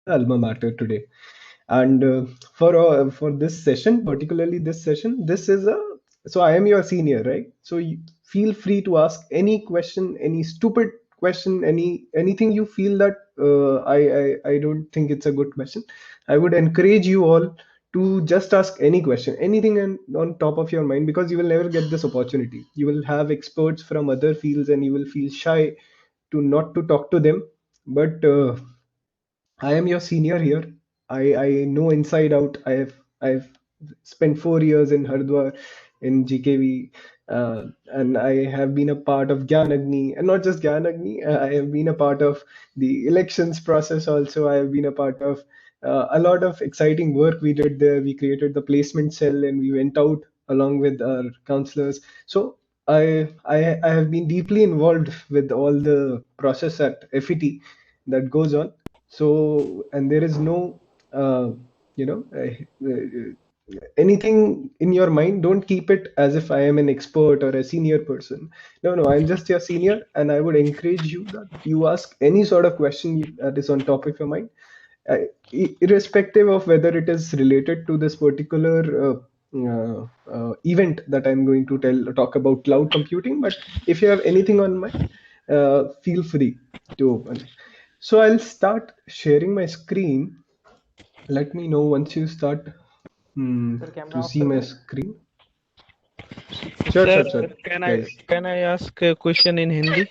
alma mater today. And for this session, particularly this session, this is a so I am your senior, right? So you feel free to ask any question, any stupid question, anything you feel that I don't think it's a good question. I would encourage you all to just ask any question, anything on top of your mind, because you will never get this opportunity. You will have experts from other fields, and you will feel shy to not to talk to them. But I am your senior here. I know inside out. I've spent 4 years in Hardwar in GKV, and I have been a part of Gyan Agni, and not just Gyan Agni. I have been a part of the elections process also. I have been a part of a lot of exciting work we did there. We created the placement cell, and we went out along with our counselors. So I have been deeply involved with all the process at FET that goes on. So, and there is no uh, you know anything in your mind, don't keep it as if I am an expert or a senior person. No, no, I'm just your senior, and I would encourage you that you ask any sort of question that is on top of your mind, uh, irrespective of whether it is related to this particular event that I'm going to talk about cloud computing. But if you have anything on mind, feel free to open. So I'll start sharing my screen. Let me know once you start sir camera to of see कर my दें. screen. Sure, Sir, sure, sure, can I guys. can I ask a question in Hindi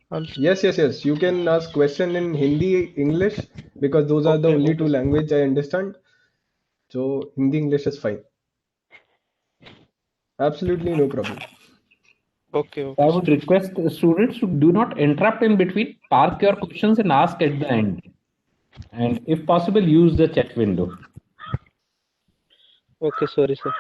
also? Yes, yes, yes. You can ask question in Hindi, English, because those are the Okay, only okay, two sir. language I understand. So Hindi, English is fine. Absolutely no problem. Okay, I okay, sir. would request the students to do not interrupt in between. Park your questions and ask at the end. And if possible, use the chat window. Okay, sorry, sir.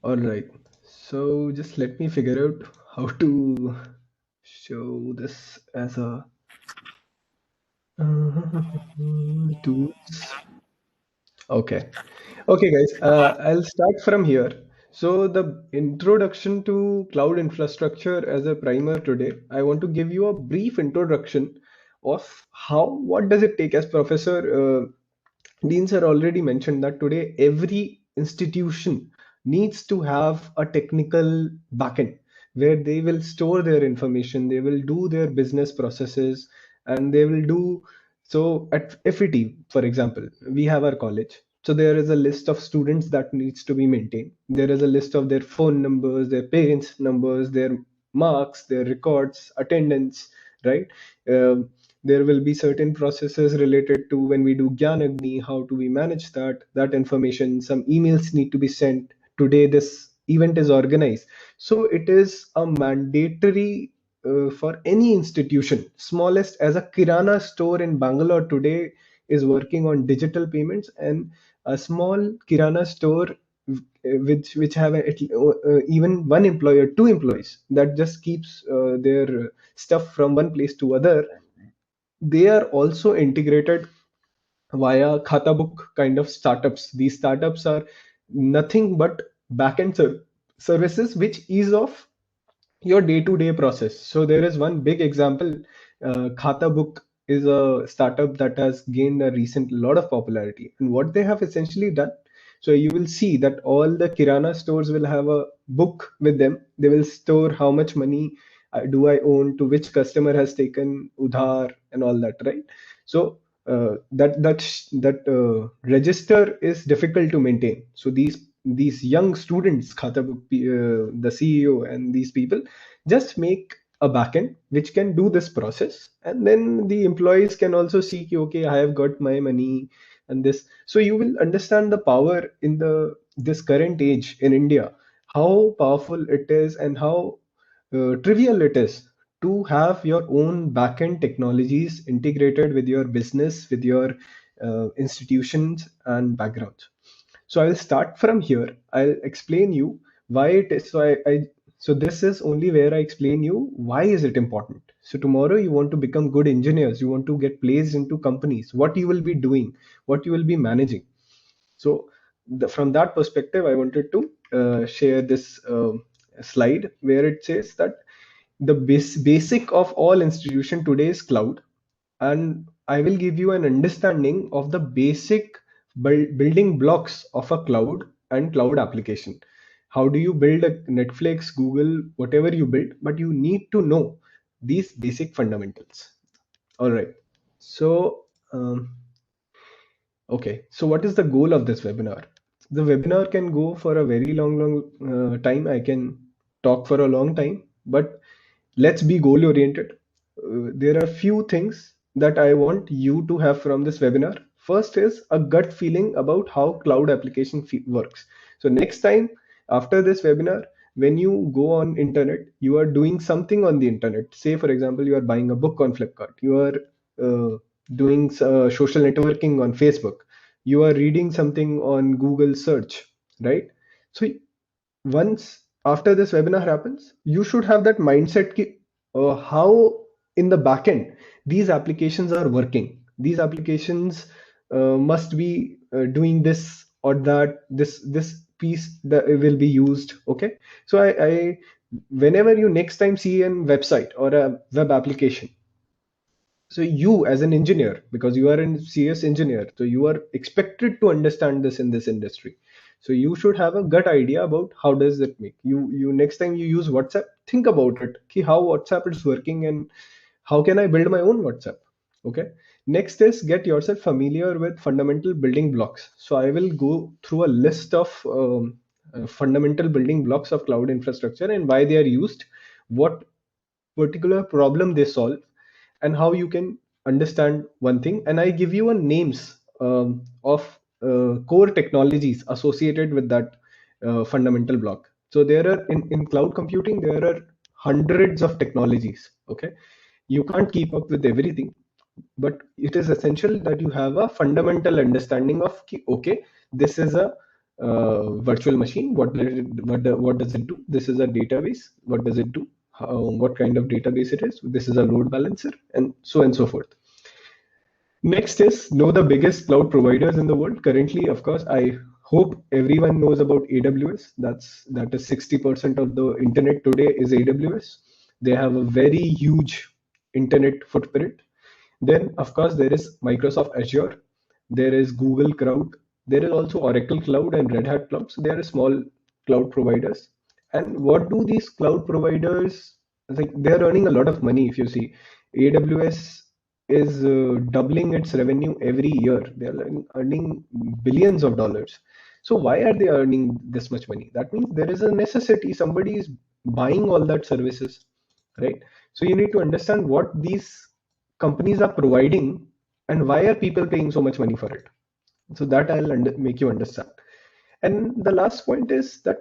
All right. So just let me figure out how to show this as a tools. Okay. Okay, guys. I'll start from here. So the introduction to cloud infrastructure as a primer today, I want to give you a brief introduction of what does it take. As Professor Dean sir already mentioned that today every institution needs to have a technical backend where they will store their information, they will do their business processes, and they will do so at FET, for example. We have our college. So there is a list of students that needs to be maintained. There is a list of their phone numbers, their parents' numbers, their marks, their records, attendance, right? Um there will be certain processes related to when we do Gyan Agni, how do we manage that information. Some emails need to be sent. Today this event is organized, so it is a mandatory for any institution, smallest as a kirana store in Bangalore today is working on digital payments, and a small kirana store which have even one employer, two employees, that just keeps their stuff from one place to other. They are also integrated via Khata Book kind of startups. These startups are nothing but backend services which ease off your day-to-day process. So there is one big example. Khata Book is a startup that has gained a recent lot of popularity. And what they have essentially done, so you will see that all the Kirana stores will have a book with them. They will store how much money do I own, to which customer has taken udhar and all that, right? So that register is difficult to maintain. So these young students, Khata Book, the CEO and these people just make a backend which can do this process, and then the employees can also see ki, okay, I have got my money and this. So you will understand the power in the this current age in India, how powerful it is and how trivial it is to have your own backend technologies integrated with your business, with your institutions and backgrounds. So I'll start from here. I'll explain you why it is. So this is only where I explain you why is it important. So tomorrow you want to become good engineers, you want to get placed into companies, what you will be doing, what you will be managing. So from that perspective, I wanted to share this slide where it says that the basic of all institution today is cloud, and I will give you an understanding of the basic building blocks of a cloud and cloud application. How do you build a Netflix, Google, whatever you build, but you need to know these basic fundamentals. All right. So, okay. So, what is the goal of this webinar? The webinar can go for a very long time. I can talk for a long time, but let's be goal oriented. There are few things that I want you to have from this webinar. First is a gut feeling about how cloud application works. So next time after this webinar, when you go on internet, you are doing something on the internet. Say for example, you are buying a book on Flipkart. You are doing social networking on Facebook. You are reading something on Google search, right? So once after this webinar happens, you should have that mindset how in the backend these applications are working. These applications must be doing this or that. This piece that will be used. Okay, so I whenever you next time see a website or a web application, so you as an engineer, because you are a CS engineer, so you are expected to understand this in this industry. So you should have a gut idea about how does it make you next time you use WhatsApp, think about it, how WhatsApp is working and how can I build my own WhatsApp. Okay, next is get yourself familiar with fundamental building blocks. So I will go through a list of fundamental building blocks of cloud infrastructure and why they are used, what particular problem they solve, and how you can understand one thing. And I give you a names of core technologies associated with that fundamental block. So there are in cloud computing there are hundreds of technologies. Okay, you can't keep up with everything, but it is essential that you have a fundamental understanding of okay, this is a virtual machine, what does it do, this is a database, what does it do, what kind of database it is, this is a load balancer, and so forth. Next is know the biggest cloud providers in the world currently. Of course, I hope everyone knows about AWS. That is 60% of the internet today is AWS. They have a very huge internet footprint. Then, of course, there is Microsoft Azure, there is Google Cloud, there is also Oracle Cloud and Red Hat Cloud. So there are small cloud providers. And what do these cloud providers like? They're earning a lot of money. If you see, AWS is doubling its revenue every year. They're earning billions of dollars. So why are they earning this much money? That means there is a necessity. Somebody is buying all that services, right? So you need to understand what these companies are providing and why are people paying so much money for it. So that I'll make you understand. And the last point is that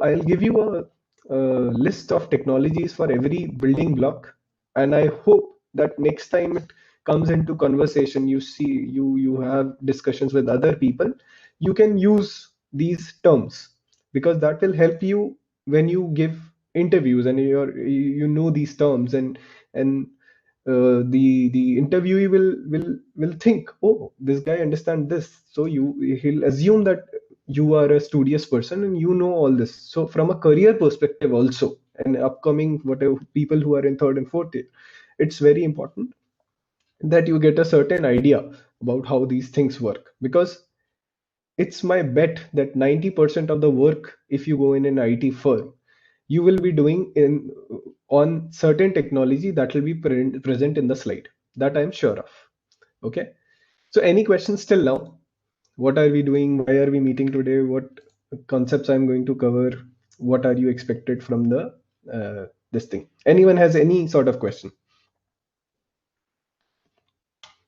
I'll give you a list of technologies for every building block, and I hope that next time it comes into conversation, you have discussions with other people, you can use these terms, because that will help you when you give interviews and you know these terms, and the interviewee will think, oh, this guy understand this, so he'll assume that you are a studious person and you know all this. So from a career perspective also, and upcoming whatever people who are in third and fourth year, it's very important that you get a certain idea about how these things work, because it's my bet that 90% of the work, if you go in an IT firm, you will be doing in on certain technology that will be present in the slide, that I'm sure of. Okay, so any questions till now? What are we doing? Why are we meeting today? What concepts I'm going to cover? What are you expected from the this thing? Anyone has any sort of question?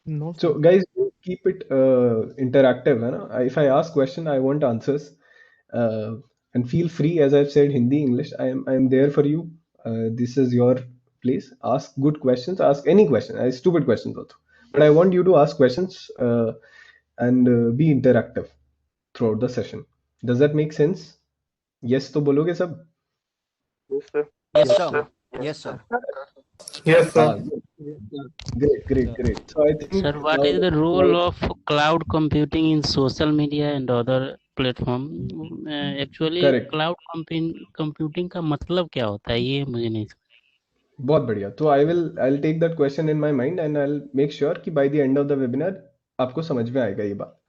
No, So sir. guys, keep it interactive. है ना? If I ask question, I want answers. And feel free, as I've said, Hindi, English. I'm there for you. This is your place. Ask good questions. Ask any question. Stupid questions also. But I want you to ask questions and be interactive throughout the session. Does that make sense? Yes, तो बोलोगे सब? Yes, sir. Yes, sir. Yes, sir. Yes, Ah, sir. great. So I think Sir, what now is the role of cloud computing in social media and other platform? Actually, correct. cloud computing का मतलब क्या होता है ये मुझे नहीं समझ। बहुत बढ़िया. तो I'll take that question in my mind and I'll make sure कि by the end of the webinar आपको समझ में आएगा ये बात.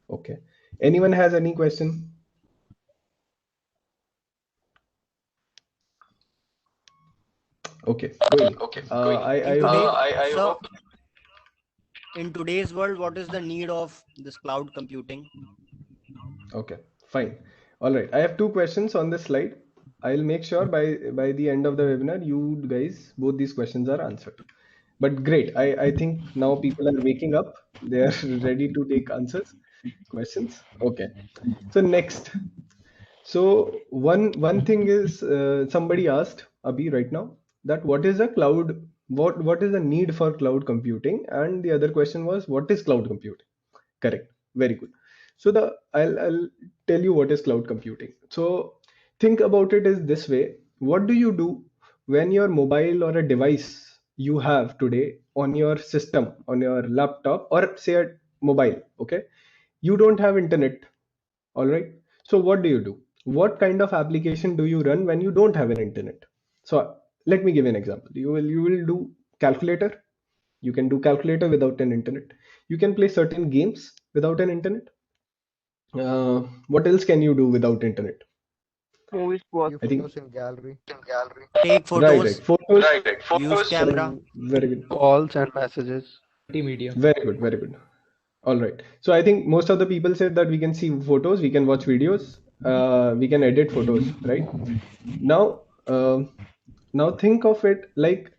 Okay. Anyone has any question? Okay. Going. I In hope. today, so in today's world, what is the need of this cloud computing? Okay, fine. All right. I have two questions on this slide. I'll make sure by the end of the webinar, you guys, both these questions are answered. But great. I think now people are waking up. They are ready to take answers, questions. Okay. So next. So one thing is somebody asked Abhi right now that what is a cloud? What is the need for cloud computing? And the other question was what is cloud computing? Correct. Very good. So I'll tell you what is cloud computing. So think about it is this way. What do you do when your mobile or a device you have today on your system, on your laptop, or say a mobile, okay? You don't have internet, all right? So what do? What kind of application do you run when you don't have an internet? So let me give you an example. You will do calculator. You can do calculator without an internet. You can play certain games without an internet. What else can you do without internet? Movies watch. You I think Photos in gallery. take right. photos, Photos. use camera. Very good. Calls and messages. Multimedia. Very good. All right. So I think most of the people said that we can see photos, we can watch videos, we can edit photos, right? Now, now think of it like,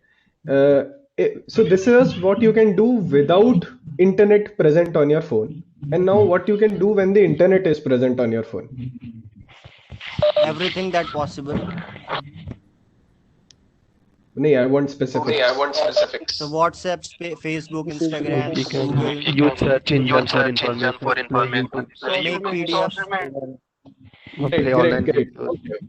so this is what you can do without internet present on your phone. And now what you can do when the internet is present on your phone. Everything that possible. No, I want specifics. So WhatsApp, Facebook, Instagram, We can Google, use search engine for information. make PDFs. Play online Great. games. Okay.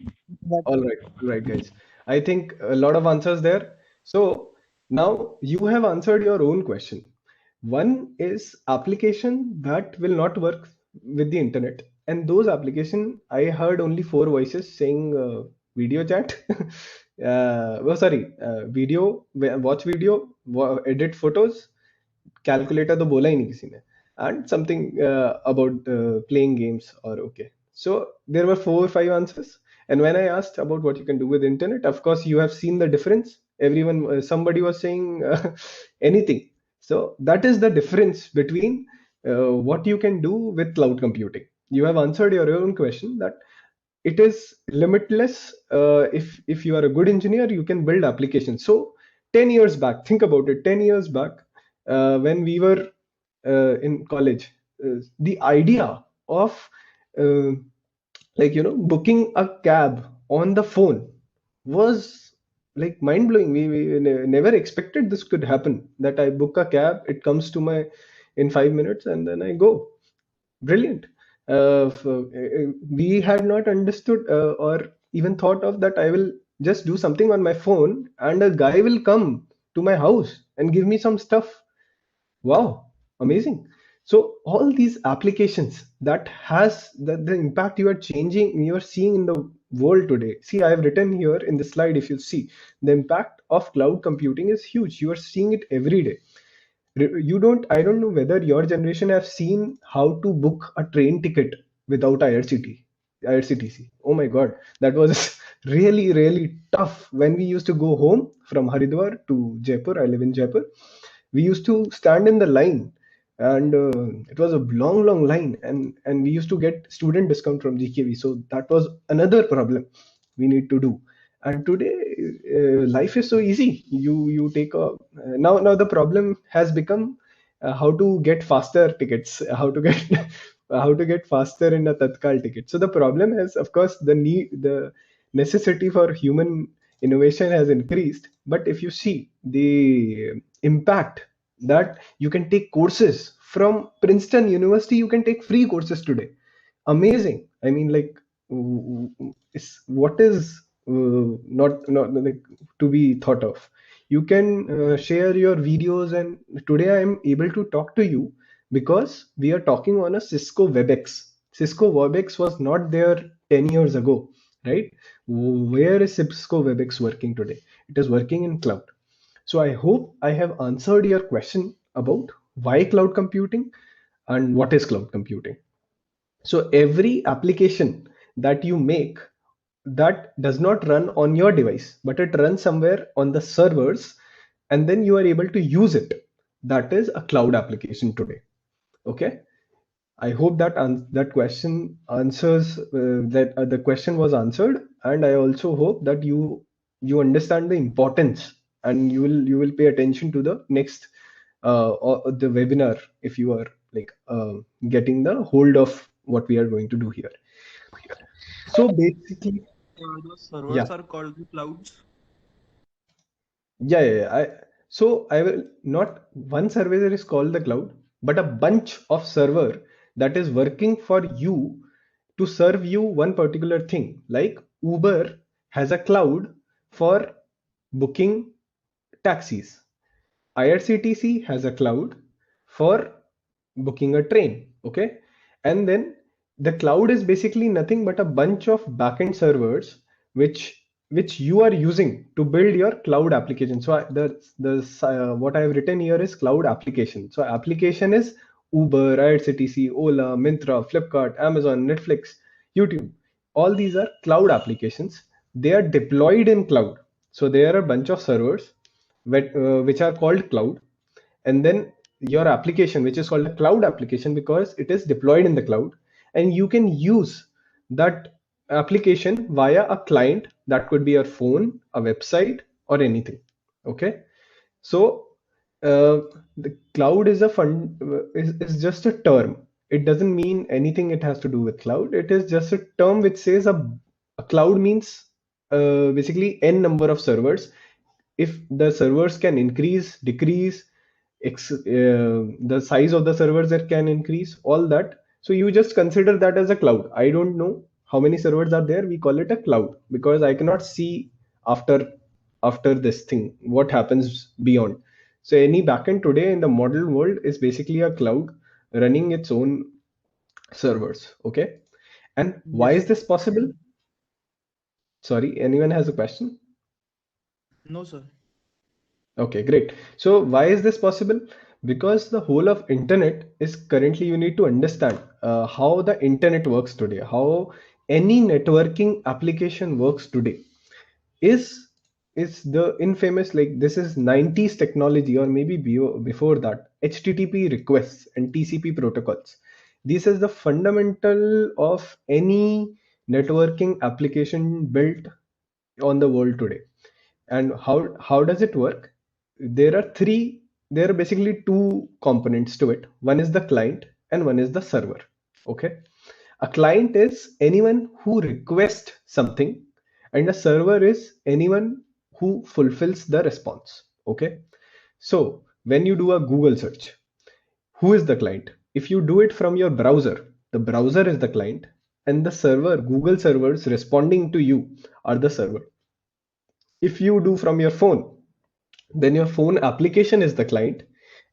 All right, guys. I think a lot of answers there. So now you have answered your own question. One is application that will not work with the internet, and those application I heard only 4 voices saying video chat. Video, watch video, edit photos, calculator तो बोला ही नहीं किसी ने, and something about playing games or okay. So there were 4 or 5 answers, and when I asked about what you can do with internet, of course you have seen the difference. Everyone, somebody was saying anything. So that is the difference between what you can do with cloud computing. You have answered your own question that it is limitless. If you are a good engineer, you can build applications. So 10 years back, think about it. 10 years back, when we were in college, the idea of booking a cab on the phone was like mind blowing. We never expected this could happen. That I book a cab, it comes to my in 5 minutes, and then I go. Brilliant. We had not understood or even thought of that. I will just do something on my phone, and a guy will come to my house and give me some stuff. Wow, amazing. So all these applications that has the impact you are seeing in the world today. See, I have written here in the slide, if you see, the impact of cloud computing is huge. You are seeing it every day. I don't know whether your generation have seen how to book a train ticket without IRCTC. Oh my God, that was really, really tough. When we used to go home from Haridwar to Jaipur, I live in Jaipur, we used to stand in the line, and it was a long line, and we used to get student discount from GKV. So that was another problem we need to do. And today life is so easy. You take a now the problem has become how to get faster tickets, how to get how to get faster in a Tatkal ticket. So the problem is, of course, the necessity for human innovation has increased. But if you see the impact that you can take courses from Princeton University, you can take free courses today. Amazing. I mean, like, what is not like to be thought of. You can share your videos, and today I am able to talk to you because we are talking on a Cisco WebEx. Cisco WebEx was not there 10 years ago, right? Where is Cisco WebEx working today? It is working in cloud. So I hope I have answered your question about why cloud computing and what is cloud computing. So every application that you make that does not run on your device, but it runs somewhere on the servers, and then you are able to use it. That is a cloud application today. Okay. I hope that that question answers that the question was answered, and I also hope that you understand the importance, and you will pay attention to the next or the webinar if you are like getting the hold of what we are going to do here. So basically, Those yeah, servers are called the clouds. yeah. I will not one server is called the cloud, but a bunch of server that is working for you to serve you one particular thing. Like Uber has a cloud for booking taxis. IRCTC has a cloud for booking a train. Okay. And then the cloud is basically nothing but a bunch of backend servers which you are using to build your cloud application. So what I have written here is cloud application. So application is Uber, IRCTC, Ola, Myntra, Flipkart, Amazon, Netflix, YouTube. All these are cloud applications. They are deployed in cloud. So there are a bunch of servers which are called cloud, and then your application, which is called a cloud application because it is deployed in the cloud, and you can use that application via a client. That could be your phone, a website, or anything. Okay. So the cloud is is just a term. It doesn't mean anything it has to do with cloud. It is just a term which says a cloud means basically n number of servers. If the servers can increase, decrease, the size of the servers that can increase, all that. So you just consider that as a cloud. I don't know how many servers are there. We call it a cloud because I cannot see after this thing what happens beyond. So any backend today in the model world is basically a cloud running its own servers. Okay. And why is this possible? Sorry, anyone has a question? No, sir. Okay, great. So why is this possible? Because the whole of internet is currently, you need to understand how the internet works today, how any networking application works today is the infamous, like this is 90s technology or maybe before that, HTTP requests and TCP protocols. This is the fundamental of any networking application built on the world today. And how does it work? There are basically two components to it. One is the client and one is the server. Okay. A client is anyone who requests something, and a server is anyone who fulfills the response. Okay. So when you do a Google search, who is the client? If you do it from your browser, the browser is the client, and the server, Google servers responding to you, are the server. If you do from your phone, then your phone application is the client,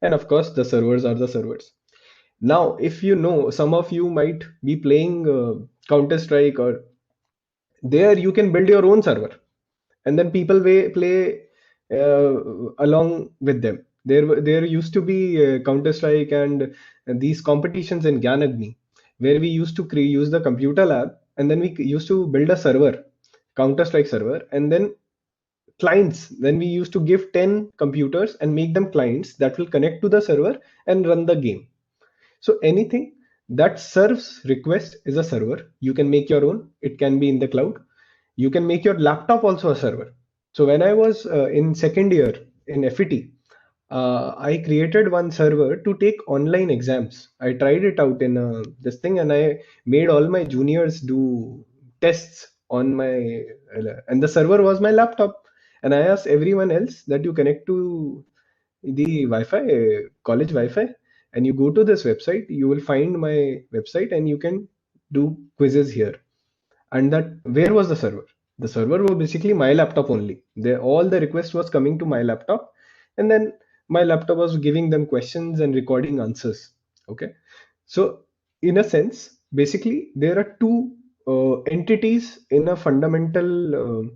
and of course the servers are the servers. Now if you know, some of you might be playing Counter Strike, or there you can build your own server, and then people play along with them. There used to be Counter Strike and these competitions in Gyanagni, where we used to use the computer lab, and then we used to build a server, Counter Strike server, and then clients. Then we used to give 10 computers and make them clients that will connect to the server and run the game. So anything that serves request is a server. You can make your own. It can be in the cloud. You can make your laptop also a server. So when I was in second year in FET, I created one server to take online exams. I tried it out in this thing, and I made all my juniors do tests on my, and the server was my laptop. And I asked everyone else that you connect to the Wi-Fi, college Wi-Fi, and you go to this website, you will find my website, and you can do quizzes here. And that, where was the server? The server was basically my laptop only. All the request was coming to my laptop, and then my laptop was giving them questions and recording answers. Okay. So in a sense, basically there are two entities in a fundamental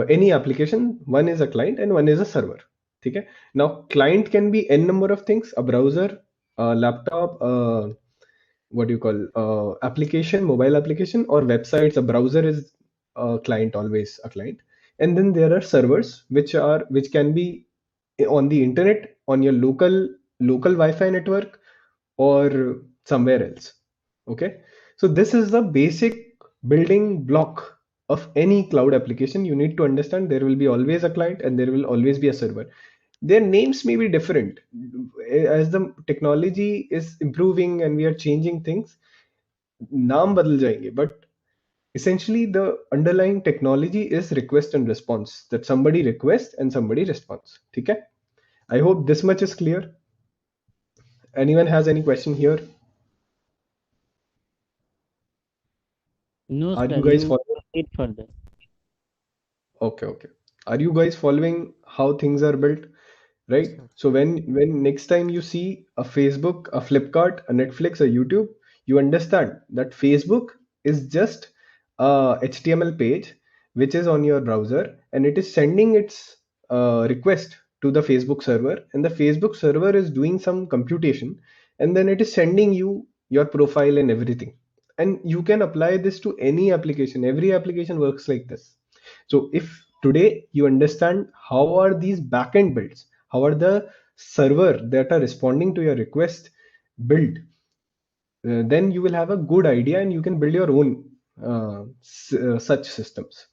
any application, one is a client and one is a server. Okay. Now client can be n number of things: a browser, a laptop, what do you call application, mobile application, or websites. A browser is a client, always a client. And then there are servers which can be on the internet, on your local Wi-Fi network, or somewhere else. Okay. So this is the basic building block of any cloud application. You need to understand there will be always a client and there will always be a server. Their names may be different as the technology is improving and we are changing things. नाम बदल जाएंगे, but essentially the underlying technology is request and response, that somebody requests and somebody responds. ठीक है? I hope this much is clear. Anyone has any question here? No, Are sir. you guys You following? proceed further. Okay. Are you guys following how things are built? Right? So when next time you see a Facebook, a Flipkart, a Netflix, a YouTube, you understand that Facebook is just a HTML page which is on your browser, and it is sending its request to the Facebook server, and the Facebook server is doing some computation, and then it is sending you your profile and everything. And you can apply this to any application. Every application works like this. So if today you understand how are these backend builds, how are the server that are responding to your request built, then you will have a good idea and you can build your own such systems.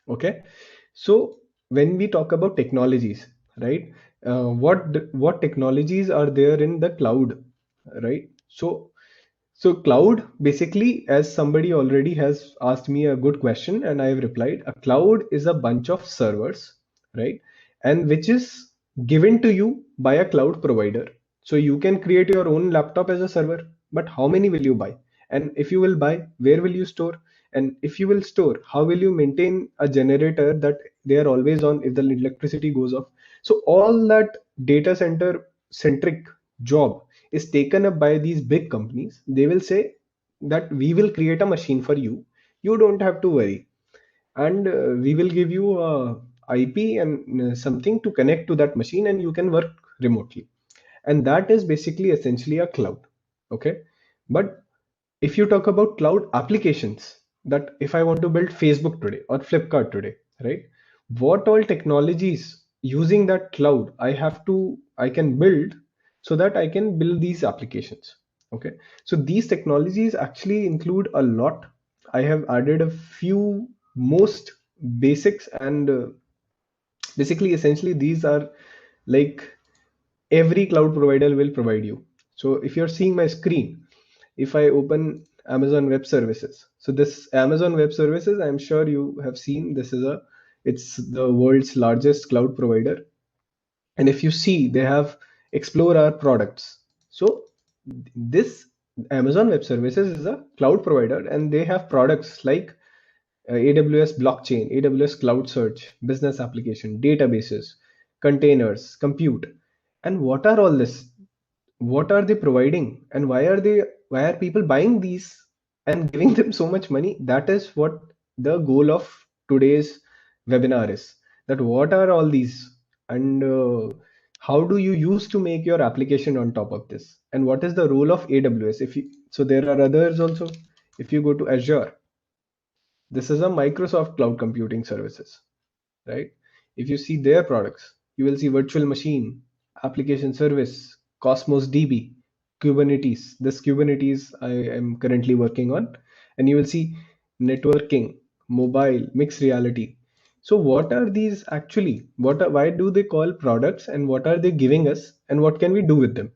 Okay. So when we talk about technologies, right, what technologies are there in the cloud, right? So cloud, basically, as somebody already has asked me a good question and I have replied, a cloud is a bunch of servers, right? And which is given to you by a cloud provider. So you can create your own laptop as a server, but how many will you buy? And if you will buy, where will you store? And if you will store, how will you maintain a generator that they are always on if the electricity goes off? So all that data center centric job is taken up by these big companies. They will say that we will create a machine for you. You don't have to worry, and we will give you a IP and something to connect to that machine, and you can work remotely. And that is basically essentially a cloud. Okay, but if you talk about cloud applications, that if I want to build Facebook today or Flipkart today, right, what all technologies using that cloud I can build so that I can build these applications. Okay, so these technologies actually include a lot. I have added a few most basics, and basically essentially these are like every cloud provider will provide you. So if you're seeing my screen, if I open Amazon Web Services, so this Amazon Web Services, I'm sure you have seen, it's the world's largest cloud provider. And if you see, they have explore our products. So this Amazon Web Services is a cloud provider, and they have products like AWS blockchain, AWS cloud search, business application, databases, containers, compute. And what are all this? What are they providing, and why are people buying these and giving them so much money? That is what the goal of today's webinar is, that what are all these, and how do you use to make your application on top of this, and what is the role of AWS? If you So there are others also. If you go to Azure, this is a Microsoft cloud computing services, right? If you see their products, you will see virtual machine, application service, Cosmos DB, Kubernetes. This Kubernetes I am currently working on, and you will see networking, mobile, mixed reality. So what are these actually? Why do they call products, and what are they giving us, and what can we do with them?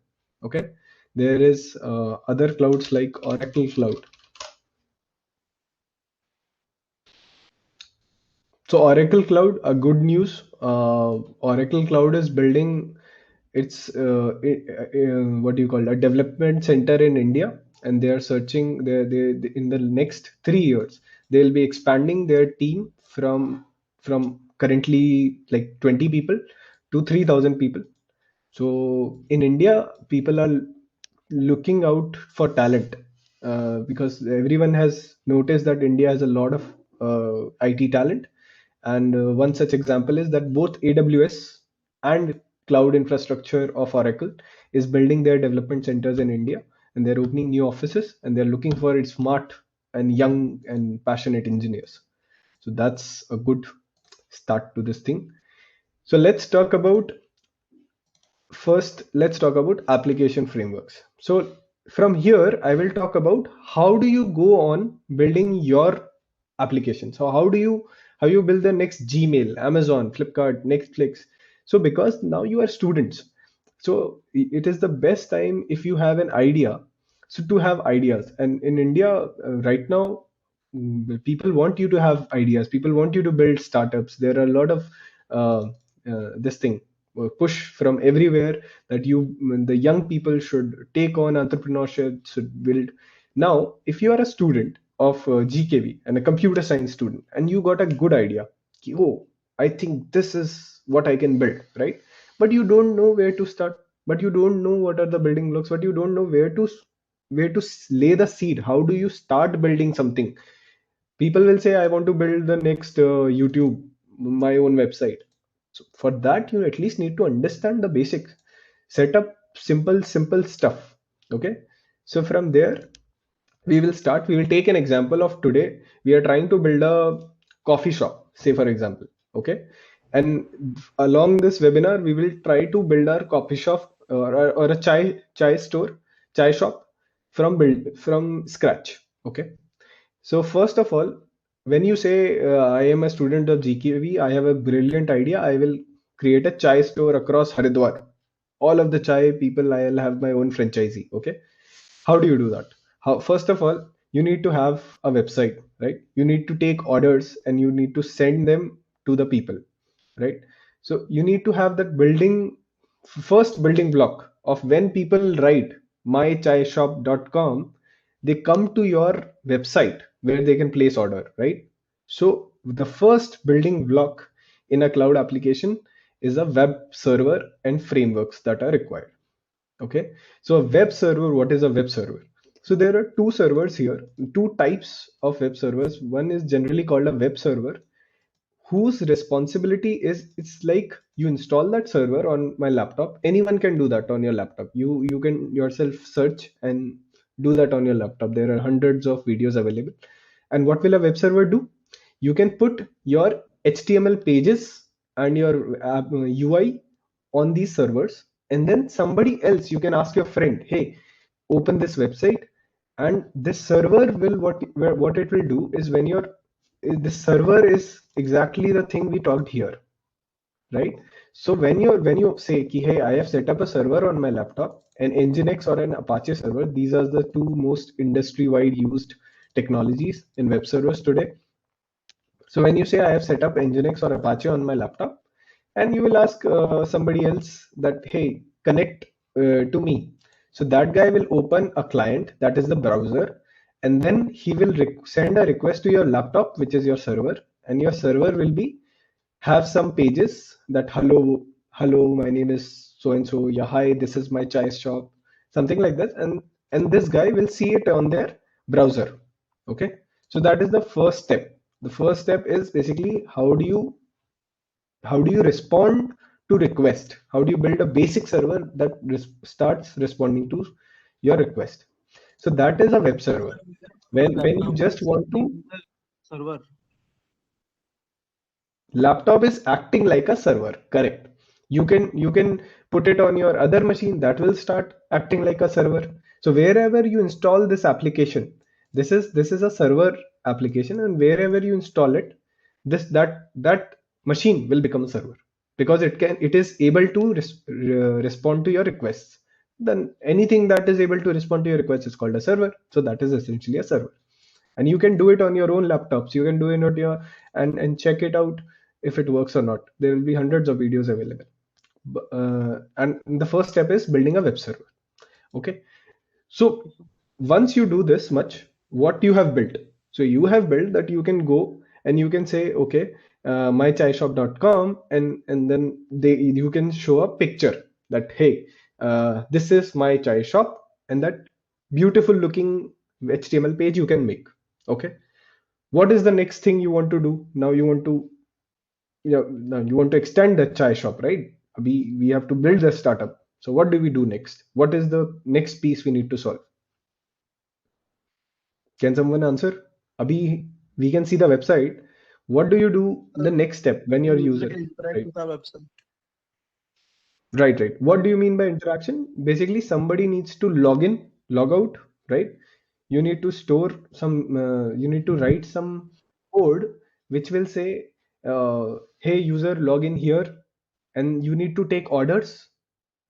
Okay, there is other clouds like Oracle Cloud. So Oracle Cloud, a good news. Oracle Cloud is building its what do you call it, a development center in India, and they are searching. They in the next 3 years they'll be expanding their team from currently like 20 people to 3,000 people. So in India, people are looking out for talent because everyone has noticed that India has a lot of IT talent, And one such example is that both AWS and cloud infrastructure of Oracle is building their development centers in India, and they're opening new offices, and they're looking for its smart and young and passionate engineers. So that's a good start to this thing. So let's talk about application frameworks. So from here, I will talk about how do you go on building your application. So how you build the next Gmail, Amazon, Flipkart, Netflix. So because now you are students, so it is the best time if you have an idea. So to have ideas, and in India right now, people want you to have ideas. People want you to build startups. There are a lot of uh, this thing push from everywhere that the young people should take on entrepreneurship, should build. Now if you are a student of GKV and a computer science student, and you got a good idea, oh, I think this is what I can build, right? But you don't know where to start, but you don't know what are the building blocks, but you don't know where to lay the seed. How do you start building something? People will say, I want to build the next YouTube, my own website. So for that, you at least need to understand the basics. Set up simple stuff. Okay. So from there, we will start. We will take an example of today. We are trying to build a coffee shop, say for example. Okay. And along this webinar, we will try to build our coffee shop or a chai shop from scratch. Okay. So first of all, when you say I am a student of GKV, I have a brilliant idea. I will create a chai store across Haridwar. All of the chai people, I'll have my own franchisee. Okay. How do you do that? How, first of all, you need to have a website, right? You need to take orders and you need to send them to the people, right? So you need to have that first building block of when people write mychaishop.com, they come to your website where they can place order, right? So the first building block in a cloud application is a web server and frameworks that are required. Okay, so a web server, what is a web server? So there are two servers here, two types of web servers. One is generally called a web server, whose responsibility is, it's like you install that server on my laptop. Anyone can do that on your laptop. You can yourself search and do that on your laptop. There are hundreds of videos available. And what will a web server do? You can put your HTML pages and your UI on these servers, and then somebody else, you can ask your friend, hey, open this website, and this server will, what it will do is, when you're this server is exactly the thing we talked here, right? So when you say ki, hey, I have set up a server on my laptop, an Nginx or an Apache server, these are the two most industry-wide used technologies in web servers today. So when you say I have set up Nginx or Apache on my laptop, and you will ask somebody else that, hey, connect to me. So that guy will open a client, that is the browser, and then he will send a request to your laptop, which is your server, and your server will have some pages that, hello, my name is so and so. Yeah, hi, this is my chai shop, something like that, and this guy will see it on their browser. Okay, so that is the first step. The first step is basically how do you respond to request? How do you build a basic server that starts responding to your request? So that is a web server. When you just want to, server. laptop is acting like a server, correct? You can put it on your other machine, that will start acting like a server. So wherever you install this application, this is a server application, and wherever you install it, that machine will become a server, because it is able to respond to your requests. Then anything that is able to respond to your requests is called a server. So that is essentially a server, and you can do it on your own laptops. You can do it on your and check it out if it works or not. There will be hundreds of videos available. And the first step is building a web server. Okay, so once you do this much, what you have built? So you have built that you can go and you can say, okay, mychaishop.com, and then you can show a picture that, hey, this is my chai shop, and that beautiful looking HTML page you can make. Okay, what is the next thing you want to do? Now you want to now you want to extend the chai shop, right? We have to build the startup. So what do we do next? What is the next piece we need to solve? Can someone answer? Abhi, we can see the website. What do you do the next step when your User user, interact right? with our website. Right. What do you mean by interaction? Basically, somebody needs to log in, log out, right? You need to store some, you need to write some code which will say, hey, user, log in here, and you need to take orders,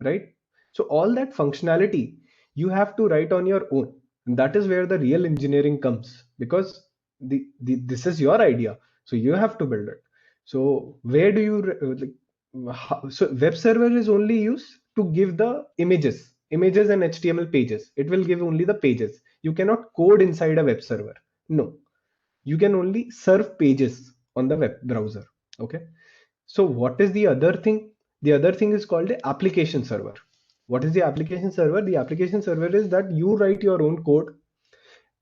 right? So all that functionality you have to write on your own. And that is where the real engineering comes, because this is your idea. So you have to build it. So where do you so web server is only used to give the images and HTML pages. It will give only the pages. You cannot code inside a web server. No, you can only serve pages on the web browser. Okay. So what is the other thing? The other thing is called the application server. What is the application server? The application server is that you write your own code,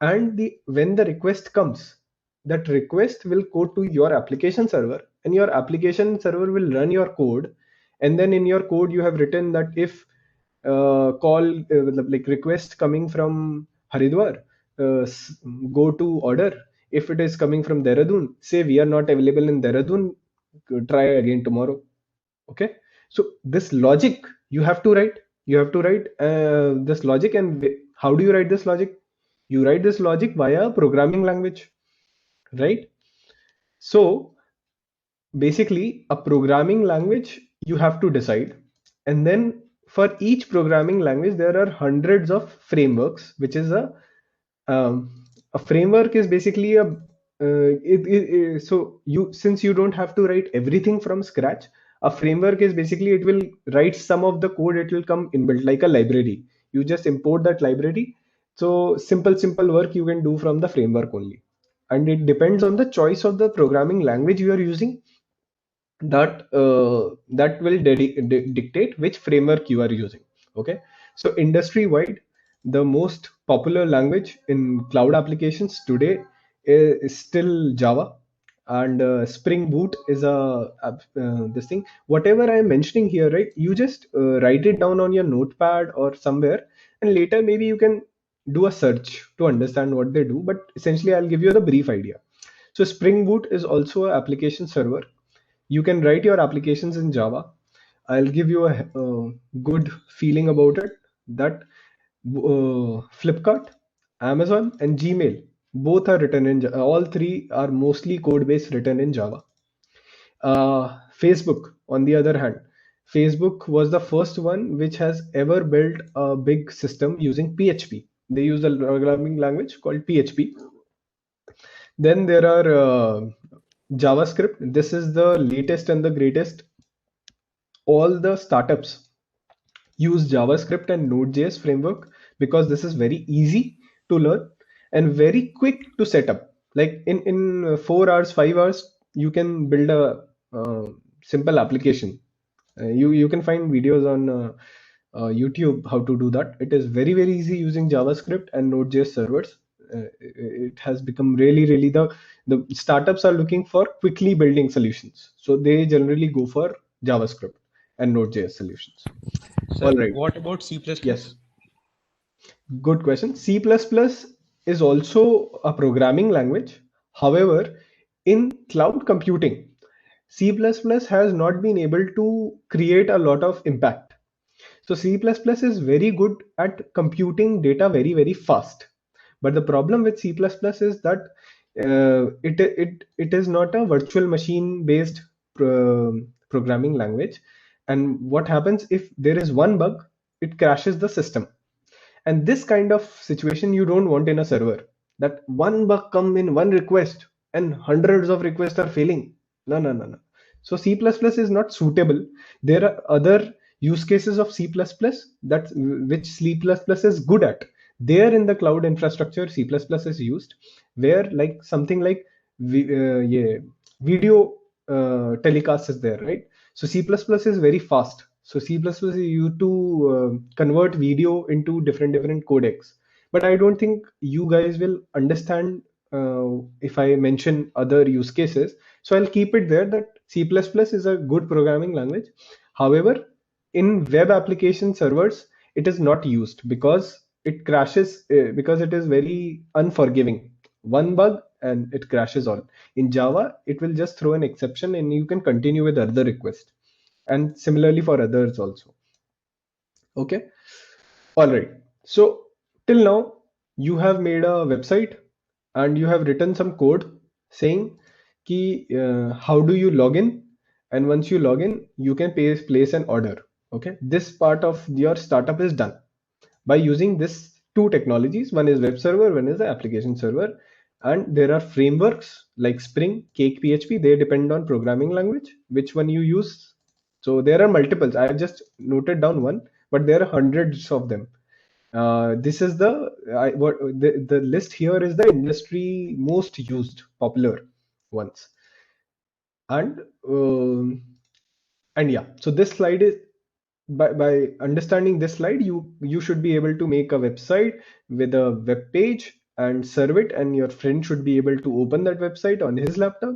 and when the request comes, that request will go to your application server, and your application server will run your code. And then in your code you have written that if like request coming from Haridwar, go to order. If it is coming from Dehradun, say we are not available in Dehradun, try again tomorrow. Okay. So this logic you have to write this logic. And how do you write this logic? You write this logic via programming language, right? So basically a programming language you have to decide. And then for each programming language there are hundreds of frameworks, which is a framework is basically so you, since you don't have to write everything from scratch, a framework is basically, it will write some of the code, it will come inbuilt like a library. You just import that library. So simple work you can do from the framework only. And it depends on the choice of the programming language you are using, that will dictate which framework you are using. Okay. So industry wide, the most popular language in cloud applications today is still Java. And Spring Boot is this thing. Whatever I am mentioning here, right, you just write it down on your notepad or somewhere, and later maybe you can do a search to understand what they do. But essentially I'll give you the brief idea. So Spring Boot is also an application server. You can write your applications in Java. I'll give you a good feeling about it, that Flipkart, Amazon, and Gmail both are written in all three are mostly code base written in Java. Facebook, on the other hand, Facebook was the first one which has ever built a big system using PHP. They use a programming language called PHP. Then there are JavaScript. This is the latest and the greatest. All the startups use JavaScript and Node.js framework because this is very easy to learn and very quick to set up. Like in 4 hours, 5 hours, you can build a simple application. You can find videos on YouTube how to do that. It is very easy using JavaScript and Node.js servers. It has become really the startups are looking for quickly building solutions, so they generally go for JavaScript and Node.js solutions. Sir, All right. what about C++? Yes. Good question. C++ is also a programming language. However, in cloud computing, C++ has not been able to create a lot of impact. So C++ is very good at computing data very fast. But the problem with C++ is that it is not a virtual machine based programming language. And what happens if there is one bug, it crashes the system. And this kind of situation you don't want in a server, that one bug come in one request and hundreds of requests are failing. No. So C++ is not suitable. There are other use cases of C++ that which C++ is good at. There in the cloud infrastructure, C++ is used, where like something like video telecast is there, right? So C++ is very fast. So C++ is used to convert video into different codecs. But I don't think you guys will understand if I mention other use cases. So I'll keep it there that C++ is a good programming language. However, in web application servers, it is not used because it crashes, because it is very unforgiving. One bug and it crashes all. In Java, it will just throw an exception and you can continue with other requests. And similarly for others also. Okay. All right. So till now, you have made a website and you have written some code saying ki, how do you log in? And once you log in, you can place an order. Okay. This part of your startup is done by using this two technologies. One is web server, one is the application server. And there are frameworks like Spring, Cake PHP. They depend on programming language, which one you use. So there are multiples. I have just noted down one, but there are hundreds of them. This is the list here is the industry most used popular ones. And yeah, so this slide is, by understanding this slide, you should be able to make a website with a web page and serve it, and your friend should be able to open that website on his laptop,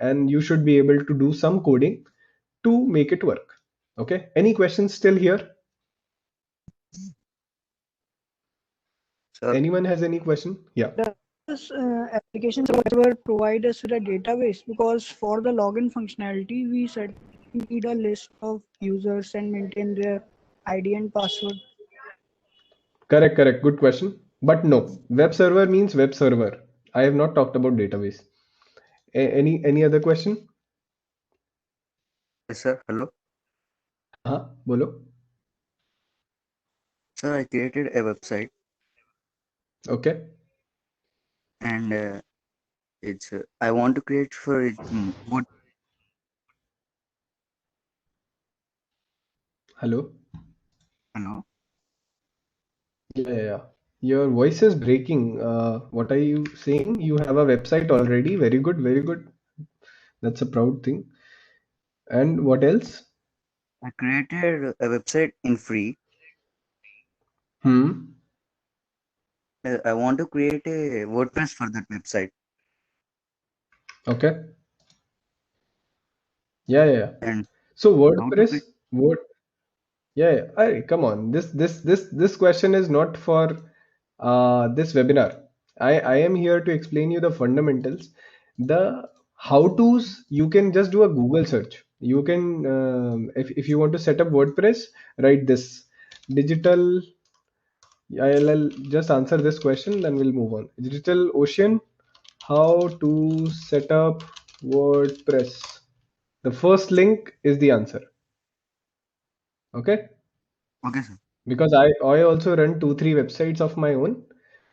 and you should be able to do some coding to make it work. Okay, any questions still here? Sir, Anyone has any question? Yeah. Does application server provide us with a database? Because for the login functionality, we said we need a list of users and maintain their ID and password. Correct. Good question. But no, web server means web server. I have not talked about database. Any other question? Yes, sir. Hello. Bolo. Sir, I created a website Okay. and it's I want to create for it wood. Hello. Hello. Yeah. Your voice is breaking. What are you saying? You have a website already. Very good. That's a proud thing. And what else? I created a website in free. Hmm. I want to create a WordPress for that website. Okay. Yeah. And So how to WordPress, create? Word. Yeah. Come on. This question is not for this webinar. I am here to explain you the fundamentals. The how-tos, you can just do a Google search. You can, if you want to set up WordPress, write this digital. I'll just answer this question, then we'll move on. Digital Ocean, how to set up WordPress. The first link is the answer. Okay. Okay, sir. Because I also run 2-3 websites of my own.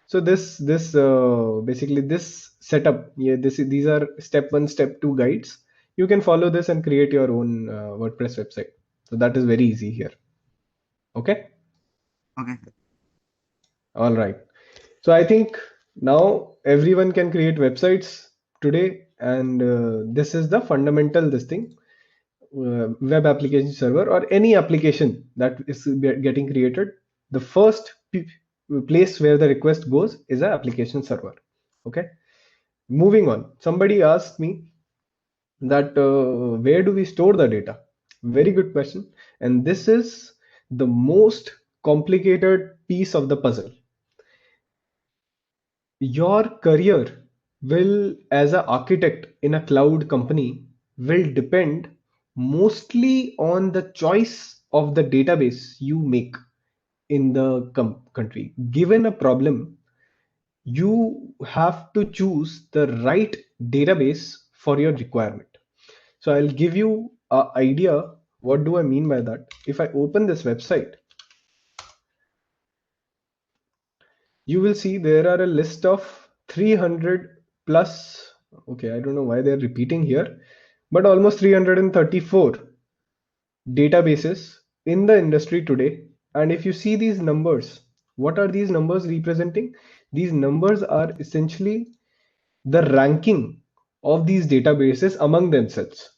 So this basically this setup, yeah, these are step 1, step 2 guides. You can follow this and create your own WordPress website. So that is very easy here. Okay. Okay, sir. All right. So I think now everyone can create websites today, and this is the fundamental this thing. Web application server or any application that is getting created, the first place where the request goes is an application server. Okay, moving on. Somebody asked me that where do we store the data? Very good question. And this is the most complicated piece of the puzzle. Your career will, as an architect in a cloud company, will depend mostly on the choice of the database you make in the country. Given a problem, you have to choose the right database for your requirement. So I'll give you an idea. What do I mean by that? If I open this website, you will see there are a list of 300 plus. Okay, I don't know why they're repeating here, but almost 334 databases in the industry today. And if you see these numbers, what are these numbers representing? These numbers are essentially the ranking of these databases among themselves.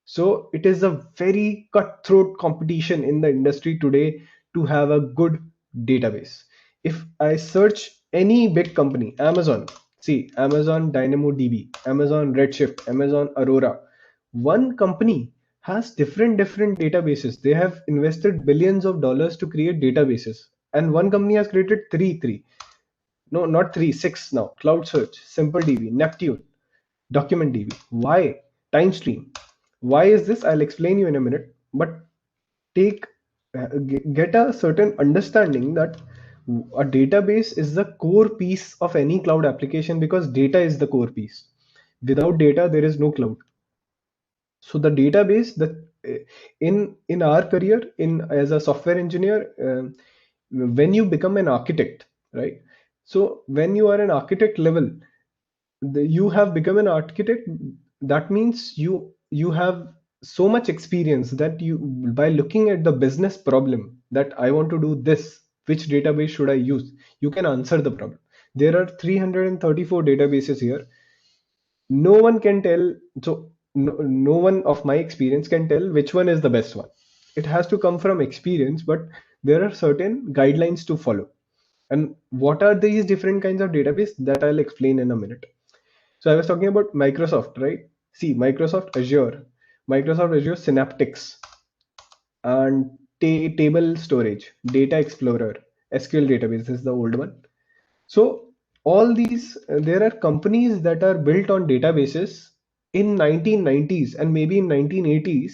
So it is a very cutthroat competition in the industry today to have a good database. If I search any big company, Amazon, See, Amazon DynamoDB, Amazon Redshift, Amazon Aurora. One company has different databases. They have invested billions of dollars to create databases, and one company has created three. No, not three, six now. Cloud Search, SimpleDB, Neptune, DocumentDB. Why? TimeStream. Why is this? I'll explain you in a minute. But take get a certain understanding that a database is the core piece of any cloud application, because data is the core piece. Without data, there is no cloud. So the database, that in our career, in as a software engineer, when you become an architect, right? So when you are an architect level, you have become an architect. That means you have so much experience that you, by looking at the business problem, that I want to do this, which database should I use, you can answer the problem. There are 334 databases here. No one can tell. So no one of my experience can tell which one is the best one. It has to come from experience, but there are certain guidelines to follow. And what are these different kinds of database, that I'll explain in a minute. So I was talking about Microsoft, right? See, Microsoft Azure Synaptics, and table storage, Data Explorer, SQL database is the old one. So all these, there are companies that are built on databases in 1990s and maybe in 1980s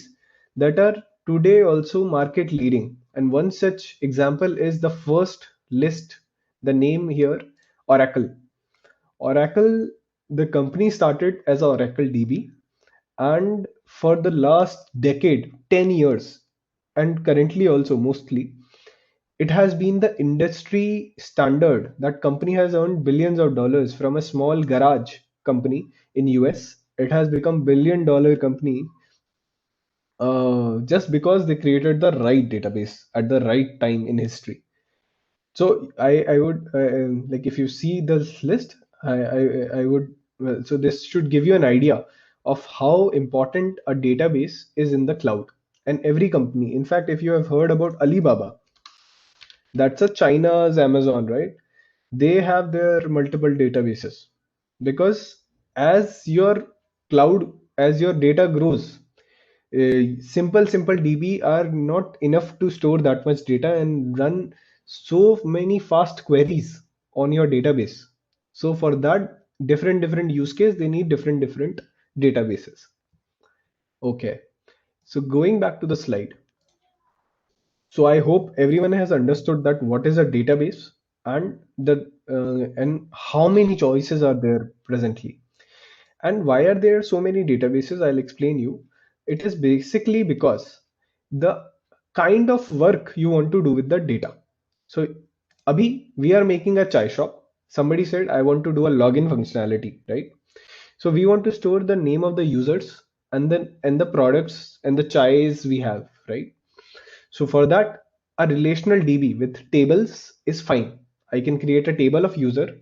that are today also market leading. And one such example is the first list, the name here, Oracle. Oracle, the company started as Oracle DB, and for the last decade, 10 years, and currently also mostly, it has been the industry standard. That company has earned billions of dollars from a small garage company in US. It has become $1 billion company, just because they created the right database at the right time in history. So I would, like, if you see this list, I would, well, so this should give you an idea of how important a database is in the cloud. And every company, in fact, if you have heard about Alibaba, that's a China's Amazon, right? They have their multiple databases, because as your cloud, as your data grows, simple DB are not enough to store that much data and run so many fast queries on your database. So for that, different use case, they need different databases. Okay, so going back to the slide. So I hope everyone has understood that what is a database, and and how many choices are there presently. And why are there so many databases? I'll explain you. It is basically because the kind of work you want to do with the data. So Abhi, we are making a chai shop. Somebody said, I want to do a login functionality, right? So we want to store the name of the users, and the products and the chais we have, right? So for that, a relational DB with tables is fine. I can create a table of user.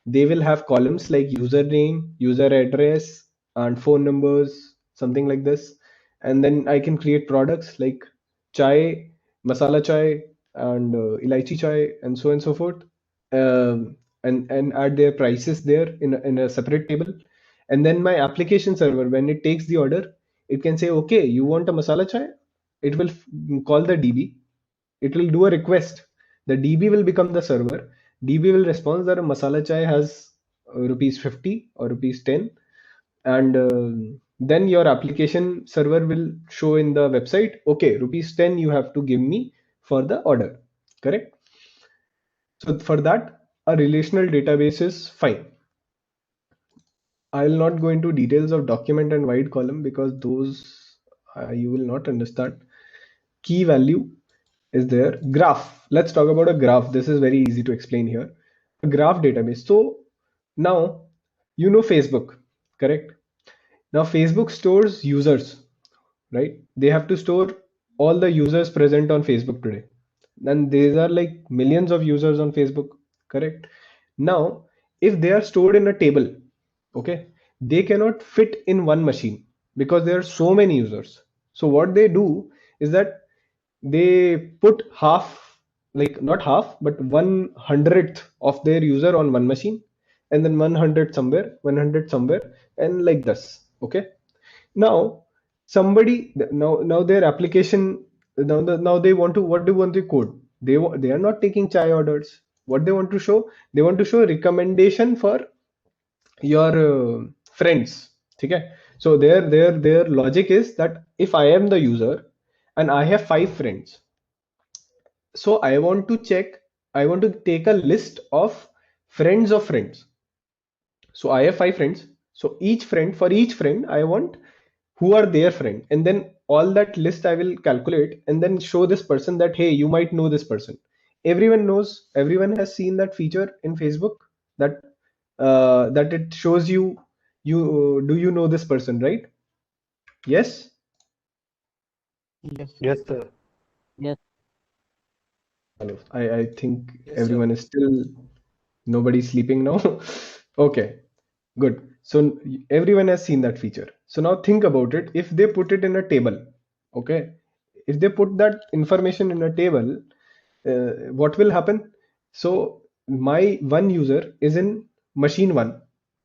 They will have columns like username, user address, and phone numbers, something like this. And then I can create products like chai, masala chai, and elaichi chai, and so on and so forth. And add their prices there in a separate table. And then my application server, when it takes the order, it can say, okay, you want a masala chai? It will call the DB. It will do a request. The DB will become the server. DB will respond that a masala chai has rupees 50 or rupees 10, and then your application server will show in the website, okay, rupees 10 you have to give me for the order, correct? So for that, a relational database is fine. I'll not go into details of document and wide column, because those you will not understand. Key value is there. Graph. Let's talk about a graph. This is very easy to explain here. A graph database. So now you know Facebook, correct? Now Facebook stores users, right? They have to store all the users present on Facebook today. And these are like millions of users on Facebook, correct? Now, if they are stored in a table, okay, they cannot fit in one machine because there are so many users. So what they do is that they put half, like not half, but 1/100th of their user on one machine, and then 100 somewhere, 100 somewhere, and like this. Okay. Now somebody now their application now they want to, what do they want to code? They are not taking chai orders. What they want to show? They want to show recommendation for your friends. Okay. So their logic is that if I am the user and I have 5 friends, so I want to check, I want to take a list of friends of friends. So I have 5 friends. So for each friend, I want who are their friend, and then all that list I will calculate and then show this person that, hey, you might know this person. Everyone has seen that feature in Facebook, that that it shows you, do you know this person, right? Yes. Yes, sir. Yes. Hello. I think Yes, sir. everyone is still, nobody's sleeping now. Okay, good. So everyone has seen that feature. So now think about it. If they put it in a table, okay, if they put that information in a table, what will happen? So my one user is in machine 1.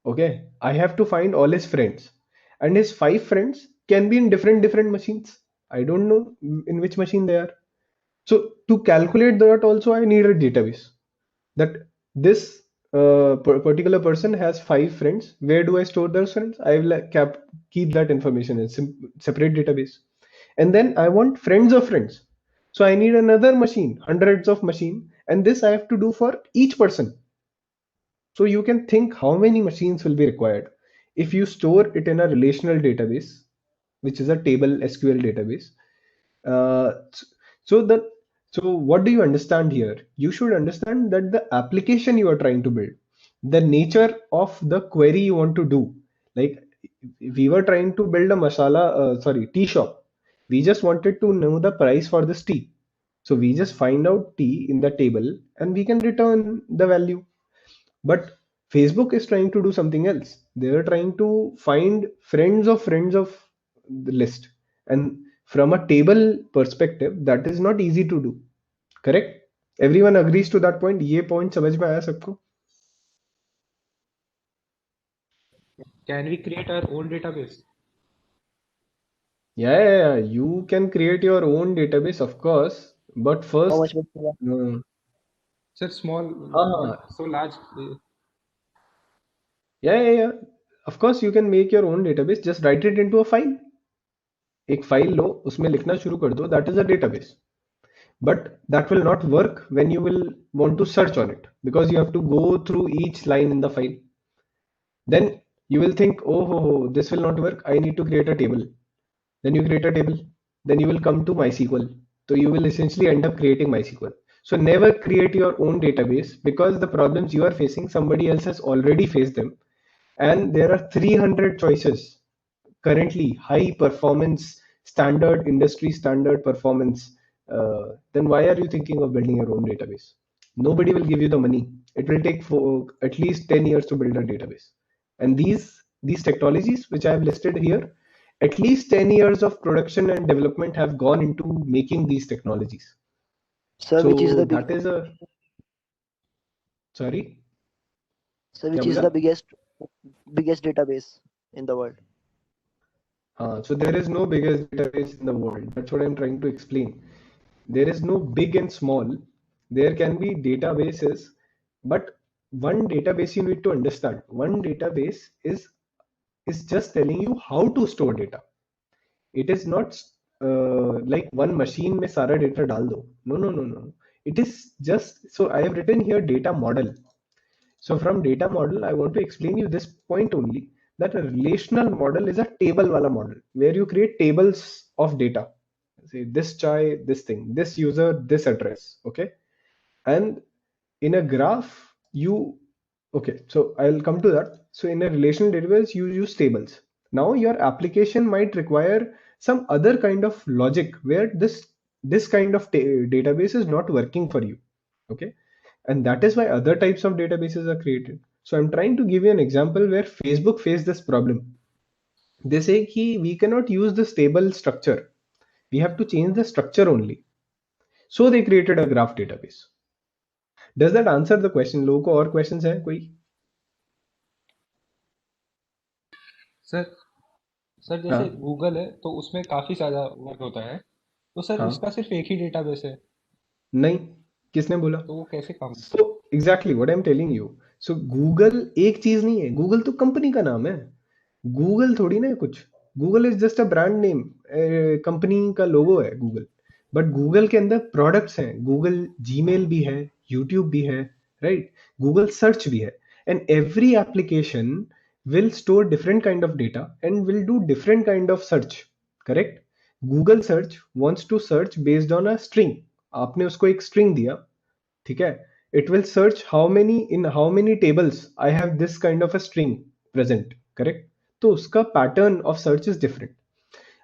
Okay, I have to find all his friends, and his 5 friends can be in different machines. I don't know in which machine they are. So to calculate that also, I need a database, that this particular person has 5 friends. Where do I store those friends? I will keep that information in separate database. And then I want friends of friends. So I need another machine, hundreds of machine, and this I have to do for each person. So you can think how many machines will be required if you store it in a relational database, which is a table SQL database. Uh, s- so the so what do you understand here? You should understand that the application you are trying to build, the nature of the query you want to do. Like, we were trying to build a tea shop. We just wanted to know the price for this tea. So we just find out tea in the table and we can return the value. But Facebook is trying to do something else. They are trying to find friends of the list. And from a table perspective, that is not easy to do. Correct? Everyone agrees to that point. ये point समझ में आया सबको? Can we create our own database? Yeah. You can create your own database, of course. But first, How much will it be? Sir, small, हाँ, so large. yeah. Of course, you can make your own database. Just write it into a file. एक file लो, उसमें लिखना शुरू कर दो. That is a database. But that will not work when you will want to search on it, because you have to go through each line in the file. Then you will think, oh, this will not work. I need to create a table. Then you create a table. Then you will come to MySQL. So you will essentially end up creating MySQL. So never create your own database, because the problems you are facing, somebody else has already faced them. And there are 300 choices currently, high performance, standard, industry standard performance. Then why are you thinking of building your own database? Nobody will give you the money. It will take for at least 10 years to build a database. And these technologies which I have listed here, at least 10 years of production and development have gone into making these technologies. Sir, which is So the that is a, sorry, sir, which क्या is बोला? the biggest database in the world? So there is no biggest database in the world. That's what I'm trying to explain. There is no big and small. There can be databases, but one database you need to understand. One database is just telling you how to store data. It is not like one machine में सारा data डाल दो. No. It is just, so I have written here data model. So from data model, I want to explain you this point only, that a relational model is a table wala model where you create tables of data. Say this chai, this thing, this user, this address. Okay. And in a graph, okay, so I'll come to that. So in a relational database, you use tables. Now your application might require some other kind of logic where this kind of database is not working for you. Okay. And that is why other types of databases are created. So I'm trying to give you an example where Facebook faced this problem. They say we cannot use this table structure. We have to change the structure only. So they created a graph database. Does that answer the question? लोगों को और questions है कोई? Sir sir हाँ जैसे Google है तो उसमें काफी सारा वर्क होता है, तो सर हाँ उसका सिर्फ एक ही डेटाबेस है, नहीं, किसने बोला? तो वो कैसे काम? So exactly what I am telling you. So Google एक चीज नहीं है, गूगल तो कंपनी का नाम है। गूगल थोड़ी ना है कुछ। Google is just a brand name, company का लोगो है गूगल। बट गूगल के अंदर प्रोडक्ट्स हैं, गूगल जीमेल भी है, यूट्यूब भी है, राइट? गूगल सर्च भी है। And every application will store different kind of data and will do different kind of search, correct? Google search wants to search based on a string। आपने उसको एक string दिया, ठीक है? It will search how many tables I have this kind of a string present, correct? तो उसका pattern of search is different।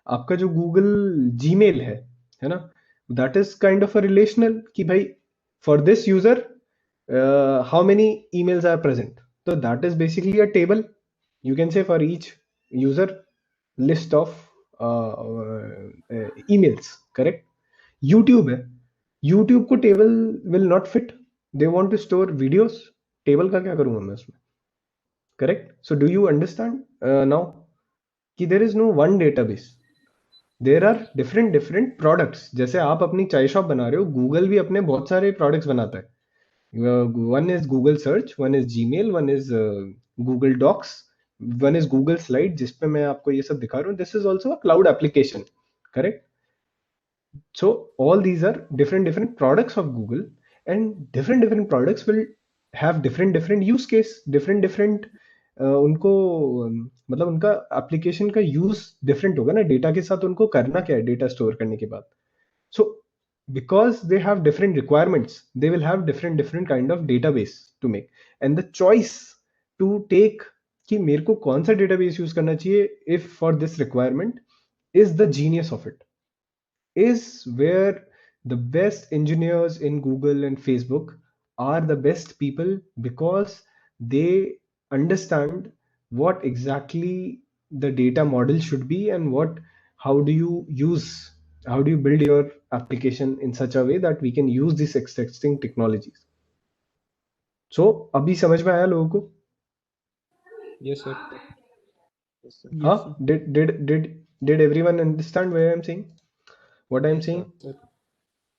आपका जो Google Gmail है ना, that is kind of a relational कि भाई for this user how many emails are present, so that is basically a table। you can say for each user list of emails, correct? YouTube है, YouTube को table will not fit, they want to store videos, table का क्या करूंगा मैं उसमें, correct? So do you understand now कि there is no one database, there are different products। जैसे आप अपनी चाय शॉप बना रहे हो, गूगल भी अपने बहुत सारे प्रोडक्ट्स बनाता है। One is Google Search, one is Gmail, one is Google Docs, one is Google Slide जिस पे मैं आपको ये सब दिखा रहा हूँ। This is also a cloud application, correct? So all these are different products of Google, and different products will have different use case, different उनको मतलब उनका एप्लीकेशन का यूज डिफरेंट होगा ना, डेटा के साथ उनको करना क्या है डेटा स्टोर करने के बाद। So because they have different requirements, they will have different kind of database to make, and the choice to take कि मेरे को कौन सा database यूज करना चाहिए if for this requirement is the genius of it, is where the best engineers in Google and Facebook are the best people, because they understand what exactly the data model should be, and what how do you use how do you build your application in such a way that we can use these existing technologies। So अभी समझ में आया लोगों को? Yes sir. Yes, sir. हाँ, did everyone understand where I'm saying what I'm saying?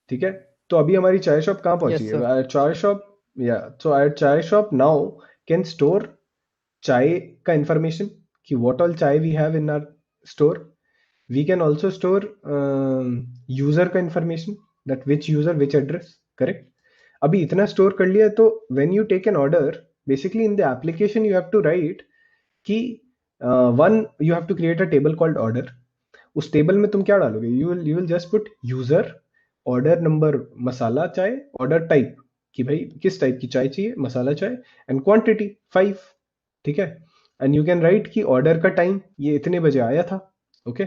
ठीक है, तो अभी हमारी चाय शॉप कहाँ पहुंची Yes, है? चाय शॉप, या so our chai shop now can store chai का इंफॉर्मेशन कि what all chai we have in our store. We can also store user का information, that which user which address, correct? अभी इतना स्टोर कर लिया तो when you take an order, basically in the application you have to write कि one you have to create a table called order. उस table में तुम क्या डालोगे? You will just put user, order number masala chai, order type कि भाई किस type की चाय चाहिए, मसाला चाय, एंड क्वांटिटी 5, ठीक है? एंड यू कैन राइट कि ऑर्डर का टाइम ये इतने बजे आया था, okay?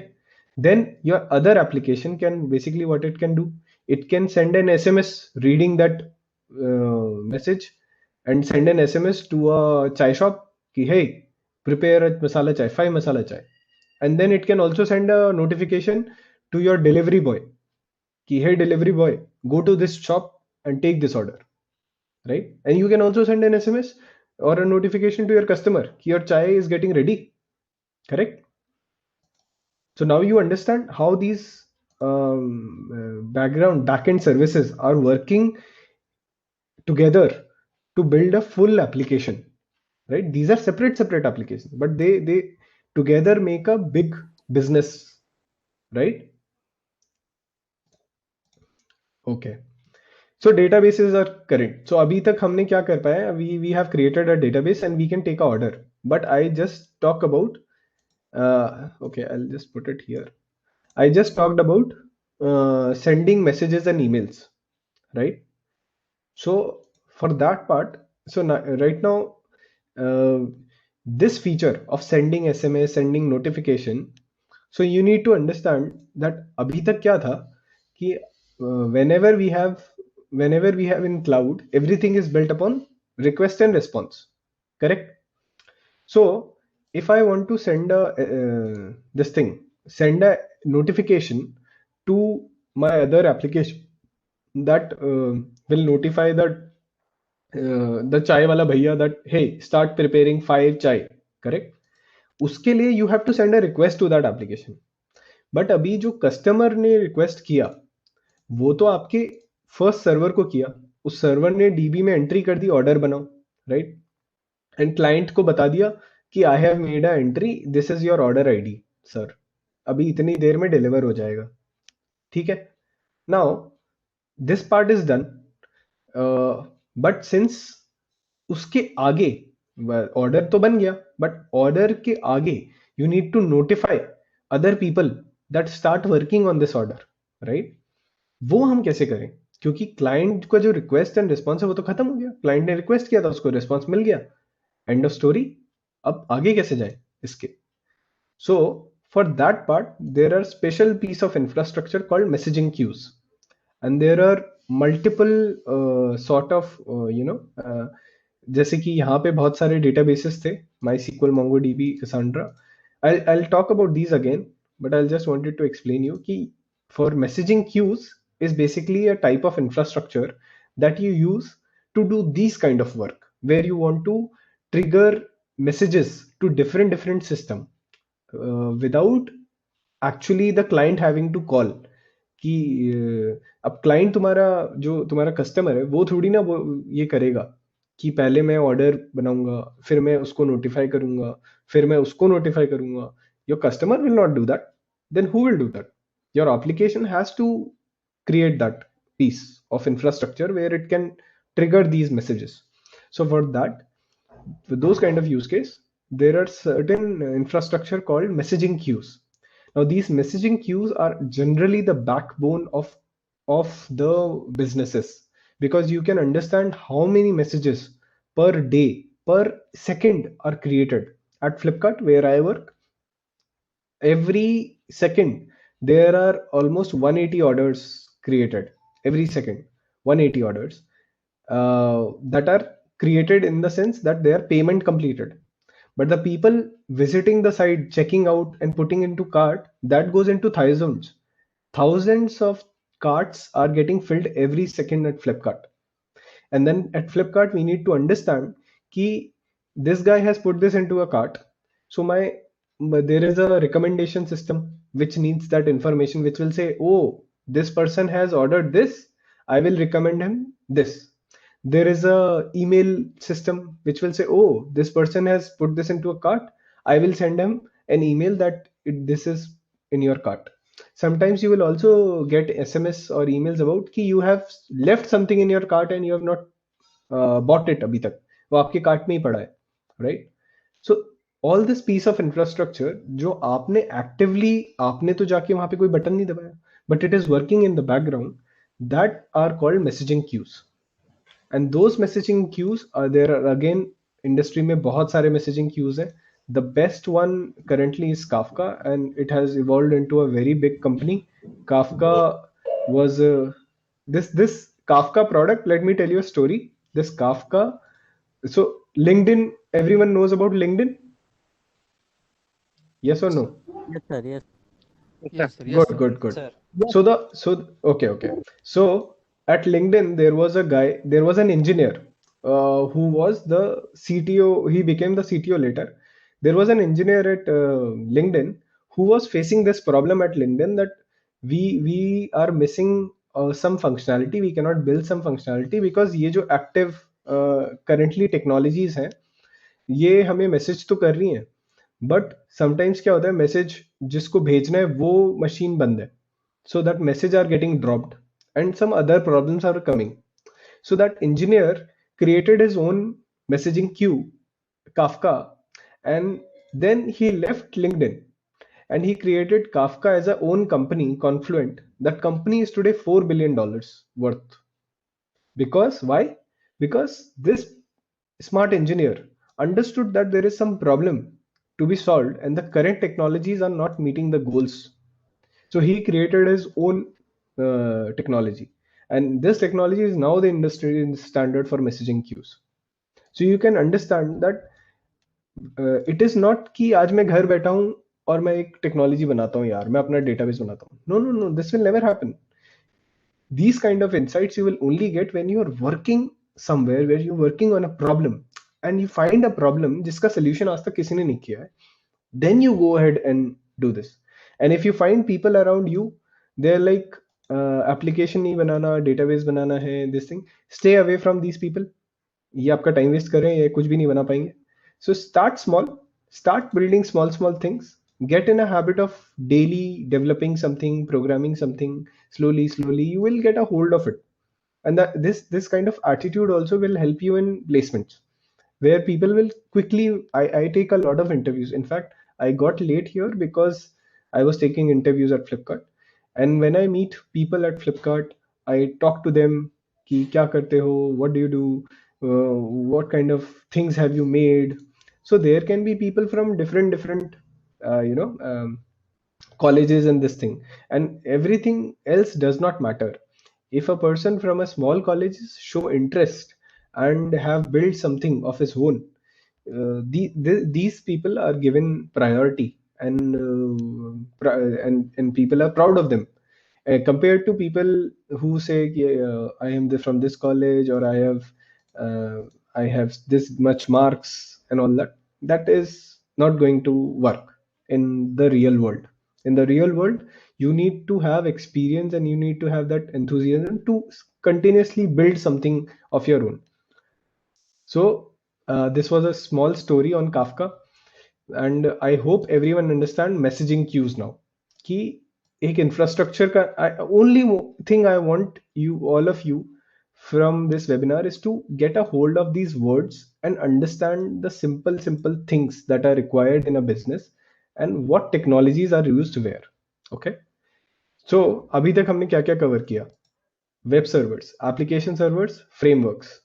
Then your other application can basically what it can do, it can send an SMS reading that message and send an SMS to a chai shop कि हे prepare मसाला चाय, 5 मसाला चाय, and then it can also send a notification to your delivery boy ki hey delivery boy, go to this shop and take this order, right? And you can also send an sms or a notification to your customer ki your chai is getting ready, correct? So now you understand how these background backend services are working together to build a full application, right? These are separate applications, but they together make a big business, right? Okay, so databases are correct। so अभी तक हमने क्या कर पाया? we have created a database and we can take a order, but I just talk about okay, I'll just put it here। I just talked about sending messages and emails, right? So for that part, so now, right now uh, this feature of sending SMS, sending notification, so you need to understand that अभी तक क्या था कि whenever we have in cloud, everything is built upon request and response, correct? So if I want to send a send a notification to my other application that will notify that the chai wala bhaiya that hey start preparing 5 chai, correct? उसके लिए you have to send a request to that application. But अभी जो customer ने request किया वो तो आपके first server को किया, उस सर्वर ने डीबी में एंट्री कर दी ऑर्डर बनाओ, राइट, एंड क्लाइंट को बता दिया कि I have made a entry, this is your order ID sir, अभी इतनी देर में डिलीवर हो जाएगा, ठीक है। Now this part is done, but since उसके आगे ऑर्डर तो बन गया, बट ऑर्डर के आगे you need to notify other people that start working on this order, right. वो हम कैसे करें, क्योंकि क्लाइंट का जो रिक्वेस्ट एंड रिस्पॉन्स है वो तो खत्म हो गया, क्लाइंट ने रिक्वेस्ट किया था, उसको रिस्पॉन्स मिल गया, एंड ऑफ स्टोरी। अब आगे कैसे जाए इसके? So for that part there are special piece of infrastructure called messaging queues, and there are multiple sort of जैसे कि यहाँ पे बहुत सारे डेटाबेसेस थे, MySQL, MongoDB, Cassandra. I'll talk about these again, but I'll just wanted to explain you कि for messaging queues is basically a type of infrastructure that you use to do these kind of work, where you want to trigger messages to different system without actually the client having to call. कि अब client तुम्हारा जो तुम्हारा customer है वो थोड़ी ना वो ये करेगा कि पहले मैं ऑर्डर बनाऊंगा, फिर मैं उसको नोटिफाई करूंगा, फिर मैं उसको नोटिफाई करूंगा। Your customer will not do that, then who will do that? Your application has to create that piece of infrastructure where it can trigger these messages. So for that, with those kind of use case, there are certain infrastructure called messaging queues. Now these messaging queues are generally the backbone of the businesses, because you can understand how many messages per day, per second are created. At Flipkart, where I work, every second there are almost 180 orders created. Every second 180 orders that are created, in the sense that they are payment completed, but the people visiting the site, checking out and putting into cart, that goes into thousands of carts are getting filled every second at Flipkart. And then at Flipkart we need to understand ki this guy has put this into a cart, so there is a recommendation system which needs that information, which will say, oh, this person has ordered this, I will recommend him this. There is a email system which will say, oh, this person has put this into a cart, I will send him an email that this is in your cart. Sometimes you will also get SMS or emails about कि you have left something in your cart and you have not bought it अभी तक, वो आपके cart में ही पड़ा है, right? So all this piece of infrastructure जो आपने actively, आपने तो जाके वहां पे कोई बटन नहीं दबाया, but it is working in the background, that are called messaging queues. And those messaging queues are there are, again, industry में बहुत सारे messaging queues हैं. The best one currently is Kafka, and it has evolved into a very big company. Kafka was this Kafka product. Let me tell you a story. This Kafka, so LinkedIn, everyone knows about LinkedIn? Yes or no? Yes, sir. Yes. Yes, sir. Yes, Good. sir. Okay. So at LinkedIn, there was an engineer who was the CTO. He became the CTO later. There was an engineer at LinkedIn who was facing this problem at LinkedIn, that we are missing some functionality. We cannot build some functionality because ये जो active currently technologies हैं, ये हमें message तो कर रही हैं, but sometimes क्या होता है, मैसेज जिसको भेजना है वो मशीन बंद है, so that message are getting dropped and some other problems are coming. So that engineer created his own messaging queue, Kafka, and then he left LinkedIn and he created Kafka as a own company, Confluent. That company is today $4 billion worth. Because why? Because this smart engineer understood that there is some problem to be solved and the current technologies are not meeting the goals. So he created his own technology, and this technology is now the industry standard for messaging queues. So you can understand that it is not कि आज मैं घर बैठा हूँ और मैं एक technology बनाता हूँ यार, मैं अपना डेटाबेस बनाता हूँ. No, this will never happen. These kind of insights you will only get when you are working somewhere where you're working on a problem and you find a problem जिसका solution आज तक किसी ने नहीं किया है, then you go ahead and do this. And if you find people around you, they're like application नहीं बनाना, database बनाना है, this thing, stay away from these people. ये आपका टाइम वेस्ट कर रहे हैं, ये कुछ भी नहीं बना पाएंगे. So start small, start building small things, get in a habit of daily developing something, programming something. Slowly you will get a hold of it. And that this kind of attitude also will help you in placements, where people will quickly. I take a lot of interviews. In fact, I got late here because I was taking interviews at Flipkart. And when I meet people at Flipkart, I talk to them कि क्या करते हो, what do you do, what kind of things have you made. So there can be people from different colleges and this thing, and everything else does not matter. If a person from a small college show interest and have built something of his own, these people are given priority, and and people are proud of them, compared to people who say I am from this college, or I have this much marks and all that. That is not going to work in the real world. In the real world, you need to have experience, and you need to have that enthusiasm to continuously build something of your own. So this was a small story on Kafka, and I hope everyone understand messaging queues now. कि एक infrastructure का only thing I want you, all of you, from this webinar is to get a hold of these words and understand the simple things that are required in a business and what technologies are used where. Okay, so अभी तक हमने क्या क्या cover किया? Web servers, application servers, frameworks,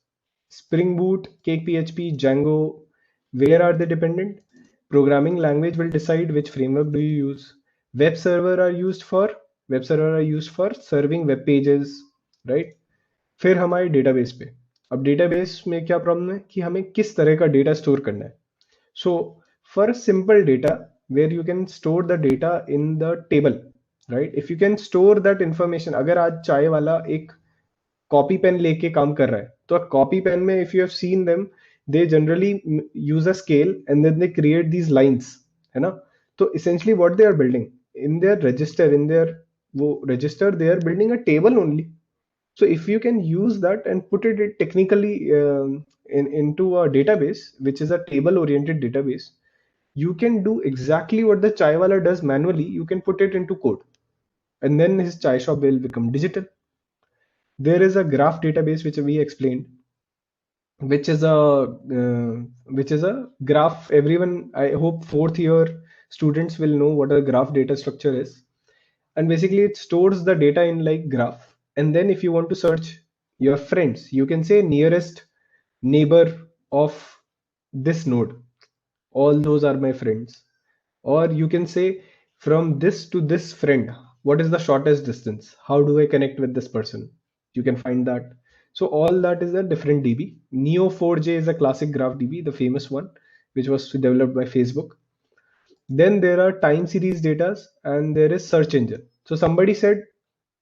Spring Boot, Cake PHP, Django. Where are they dependent? Programming language will decide which framework do you use. Web server are used for serving web pages, right? फिर हमारे database पे. अब database में क्या problem है कि हमें किस तरह का डेटा स्टोर करना है. So for simple data, where you can store the data in the table, right? If you can store that information, अगर आज चाय वाला एक कॉपी पेन लेके काम कर रहा है, तो कॉपी पेन में if you have seen them, they generally use a scale and then they create these lines, है ना? तो essentially what they are building in their register, in their वो register, they are building a table only. So if you can use that and put it technically into a database, which is a table oriented database, you can do exactly what the chai wala does manually. You can put it into code, and then his chai shop will become digital. There is a graph database which we explained, which is a graph. Everyone, I hope fourth year students will know what a graph data structure is. And basically it stores the data in like graph, and then if you want to search your friends, you can say nearest neighbor of this node, all those are my friends. Or you can say from this to this friend, what is the shortest distance, how do I connect with this person, you can find that. So all that is a different DB. Neo4j is a classic graph DB, the famous one, which was developed by Facebook. Then there are time series data, and there is search engine. So somebody said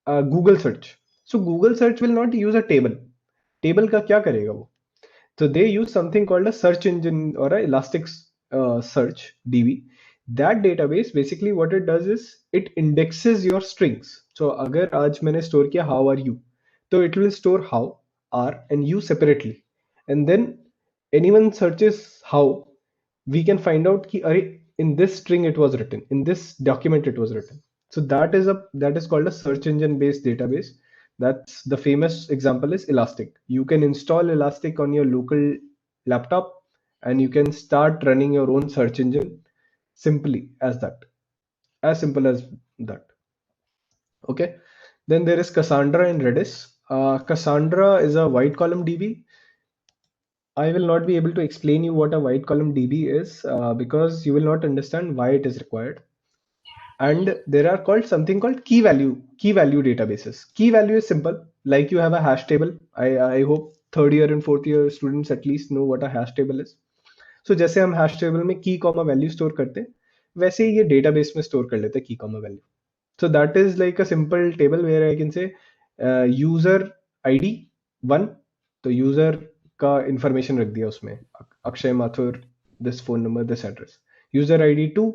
Google search. So Google search will not use a table. Table का क्या करेगा वो? So they use something called a search engine or a elastic search DB. That database basically what it does is it indexes your strings. So अगर आज मैंने store किया how are you, so it will store how, are and you separately, and then anyone searches how, we can find out कि अरे in this string it was written, in this document it was written. So that is called a search engine based database. That's the famous example is Elastic. You can install Elastic on your local laptop and you can start running your own search engine simply as that, as simple as that. Okay, then there is Cassandra and Redis. Cassandra is a wide column DB. I will not be able to explain you what a wide column DB is because you will not understand why it is required. And there are called something called key value databases. Key value is simple, like you have a hash table. I hope third year and fourth year students at least know what a hash table is. So जैसे हम hash table में key comma value store करते हैं, वैसे ही ये database में store कर लेते हैं key comma value. So that is like a simple table where I can say user ID 1, तो user का information रख दिया उसमें, Akshay Mathur, this phone number, this address. user ID 2,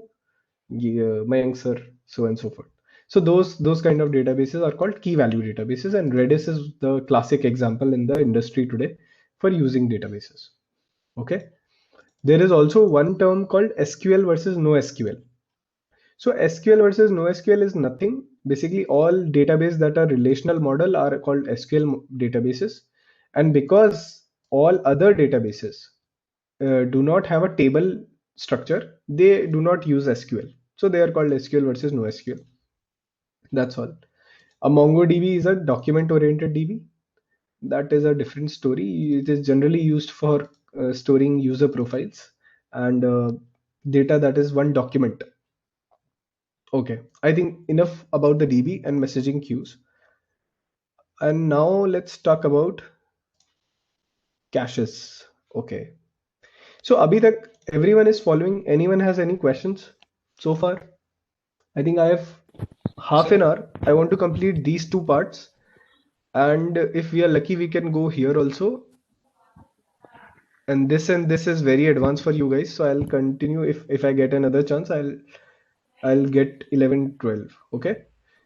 Mayank sir, so and so forth. So those kind of databases are called key value databases, and Redis is the classic example in the industry today for using databases. Okay. There is also one term called SQL versus NoSQL. So SQL versus NoSQL is nothing. Basically, all database that are relational model are called SQL databases, and because all other databases do not have a table structure, they do not use SQL. So they are called SQL versus NoSQL. That's all. A MongoDB is a document-oriented DB. That is a different story. It is generally used for storing user profiles and data that is one document. Okay, I think enough about the DB and messaging queues. And now let's talk about caches. Okay. So abhi tak everyone is following. Anyone has any questions so far? I think I have half an hour. I want to complete these two parts. And if we are lucky, we can go here also. And this is very advanced for you guys. So I'll continue. If I get another chance, I'll get 11, 12. Okay.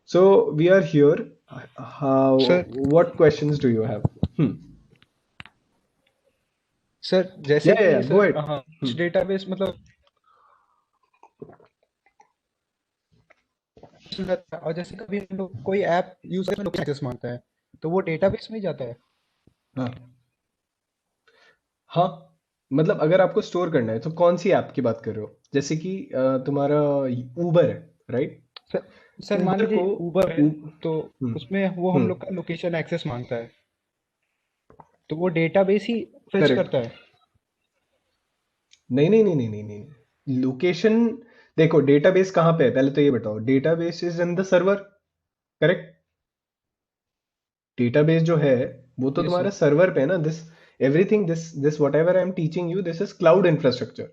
So we are here. Sir. What questions do you have? Sir जैसे कि Yeah, go ahead. हाँ कुछ database मतलब और जैसे कभी हम लोग कोई ऐप यूजर में लोकेशन एक्सेस मांगता है तो वो डेटाबेस में ही जाता है। हाँ, मतलब अगर आपको स्टोर करना है तो कौन सी ऐप की बात कर रहे हो? जैसे कि तुम्हारा ऊबर है, राइट? सर मान Uber लीजिए को ऊबर है तो हम्म, उसमें वो हम लोग का लोकेशन एक्सेस मांगता है तो वो डेटाबेस ही फेच Correct. करता है। नहीं। लोकेशन देखो, डेटाबेस कहाँ पे है पहले तो ये बताओ। Database is in the server, correct? Database जो है वो तो Yes, तुम्हारा sir. सर्वर पे है ना। This whatever I am teaching you, this is cloud infrastructure.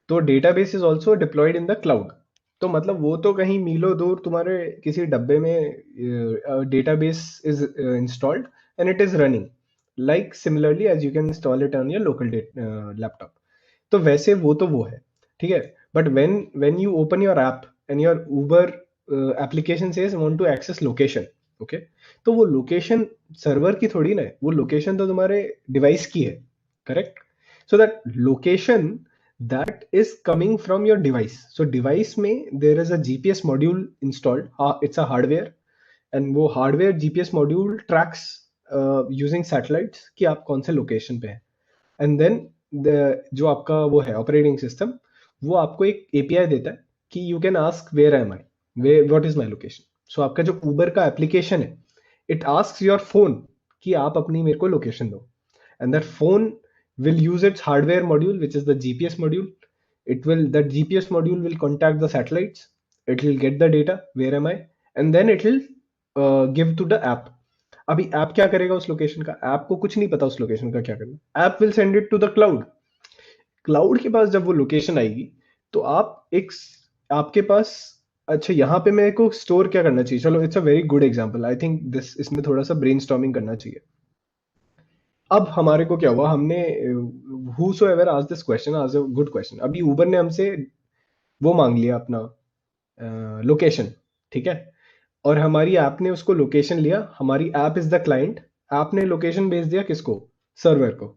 तो database is also deployed in the cloud. तो मतलब वो तो कहीं मीलों दूर तुम्हारे किसी डब्बे में database is installed and it is running like similarly as you can install it on your local laptop. तो वैसे वो तो वो है, ठीक है। But when you open your app and your Uber application says want to access location, okay, तो वो लोकेशन सर्वर की थोड़ी ना है, वो लोकेशन तो तुम्हारे डिवाइस की है, correct? So that location that is coming from your device. So device में there is a GPS module installed. It's a hardware, and वो hardware GPS module tracks using satellites कि आप कौन से location पे हैं. And then जो आपका वो है operating system, वो आपको एक API देता है कि you can ask where am I, what is my location. So आपका जो Uber का application है, it asks your phone कि आप अपनी मेरे को location दो, and that phone will use its hardware module, which is the GPS module. That GPS module will contact the satellites. It will get the data, where am I, and then it will give to the app. अभी app क्या करेगा उस location का? App को कुछ नहीं पता उस लोकेशन का क्या करना। App will send it to the cloud. Cloud के पास जब वो लोकेशन आएगी तो आपके पास, अच्छा यहाँ पे मेरे को स्टोर क्या करना चाहिए? चलो, it's a very good example. I think इसमें थोड़ा सा ब्रेनस्टॉर्मिंग करना चाहिए। अब हमारे को क्या हुआ, हमने whosoever asked this question asked a good question। अभी उबर ने हमसे वो मांग लिया अपना लोकेशन, ठीक है, और हमारी ऐप ने उसको लोकेशन लिया। हमारी app is the client, app ने लोकेशन भेज दिया किसको? सर्वर को।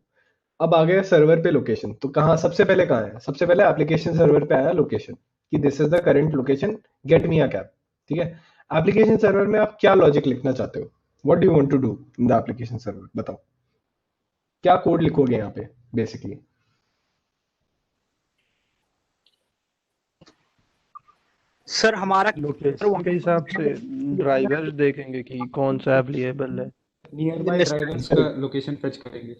अब आ गया सर्वर पे लोकेशन, तो कहाँ सबसे पहले कहाँ है? सबसे पहले एप्लीकेशन सर्वर पे आया लोकेशन कि this is the current location, get me a cab, ठीक है। एप्लीकेशन सर्वर में आप क्या लॉजिक लिखना चाहते हो? What do you want to do in the application server? बताओ, क्या कोड लिखोगे यहाँ पे बेसिकली? सर हमारा लोकेशन के हिसाब से ड्राइवर्स देखेंगे कि कौन सा अवेलेबल है। नियर बाय ड्राइवर्स का लोकेशन फेच करेंगे।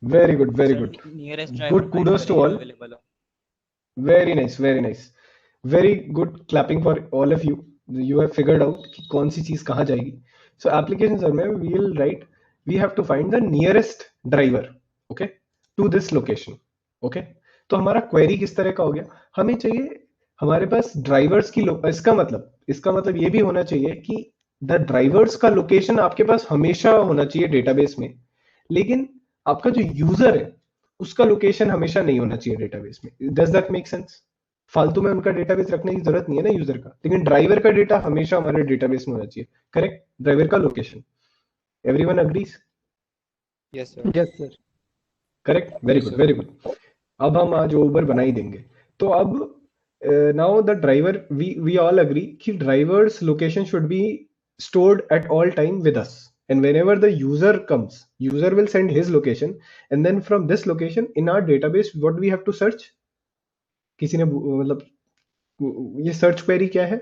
Very good, very good, nearest good, kudos to all. Very nice, very nice, very good, clapping for all of you. You have figured out कि कौन सी चीज कहाँ जाएगी। So application server में we will write, we have to find the nearest driver, okay, to this location, okay। तो हमारा query किस तरह का हो गया? हमें चाहिए हमारे पास ड्राइवर्स की इसका मतलब ये भी होना चाहिए कि द ड्राइवर्स का लोकेशन आपके पास हमेशा होना चाहिए डेटाबेस में, लेकिन आपका जो यूजर है उसका लोकेशन हमेशा नहीं होना चाहिए डेटाबेस में. Does that make sense? फालतू में उनका डेटाबेस रखने की जरूरत नहीं है ना यूजर का, लेकिन ड्राइवर का डेटा हमेशा हमारे डेटाबेस में होना चाहिए. करेक्ट? ड्राइवर का location. Everyone agrees? Yes, sir. Yes, sir. Correct. Very Yes, good, sir. Very good. अब हम आज उबर बना ही देंगे. तो अब now the driver, we all agree कि drivers location should be stored at all time with us, and whenever the user comes, user will send his location, and then from this location in our database what we have to search. किसी ने मतलब ये search query क्या है?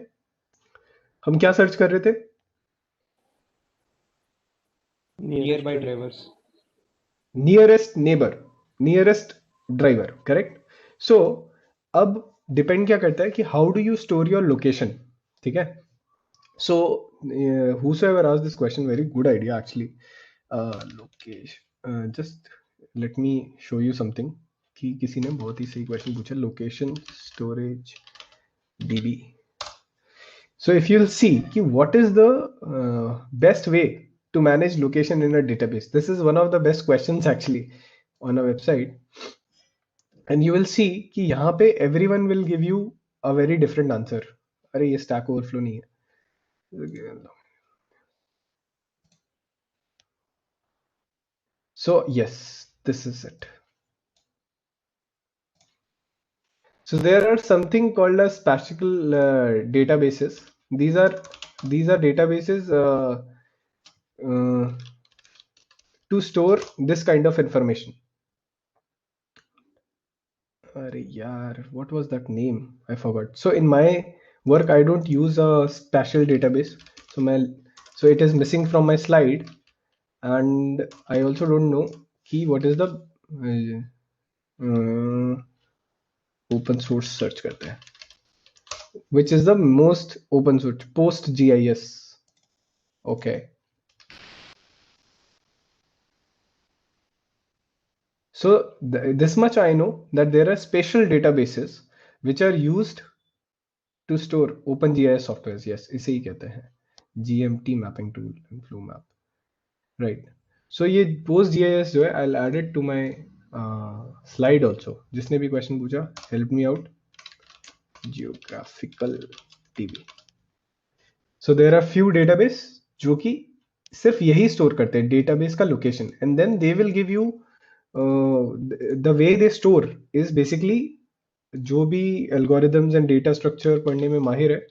हम क्या search कर रहे थे? Nearby drivers. Nearest neighbour, nearest driver. Correct. So अब डिपेंड क्या करता है कि how do you store your location. ठीक है. सो whosoever asked this question, very good idea actually. Location, just let me show you something कि किसी ने बहुत ही सही क्वेश्चन पूछा. Location storage db. So if you'll see कि what is the best way to manage location in a database, this is one of the best questions actually on a website, and you will see कि यहाँ पे everyone will give you a very different answer. अरे ये Stack Overflow नहीं है. So yes, this is it. So there are something called as spatial databases. These are databases to store this kind of information. Arey yaar, what was that name? I forgot. So in my work, I don't use a spatial database. So it is missing from my slide, and I also don't know ki what is the open source search करते हैं. Which is the most open source? PostGIS. Okay. So this much I know, that there are special databases which are used to store OpenGIS softwares. Yes, इसे ही कहते हैं GMT mapping tool and flow map. Right. So ये PostGIS जो है, I'll add it to my slide also. जिसने भी question पूछा, help me out. Geographical DB. So there are few database जो कि सिर्फ यही स्टोर करते हैं डेटाबेस का location, and then they will give you the way they store is basically, जो भी एल्गोरिदम्स एंड डेटा स्ट्रक्चर पढ़ने में माहिर है,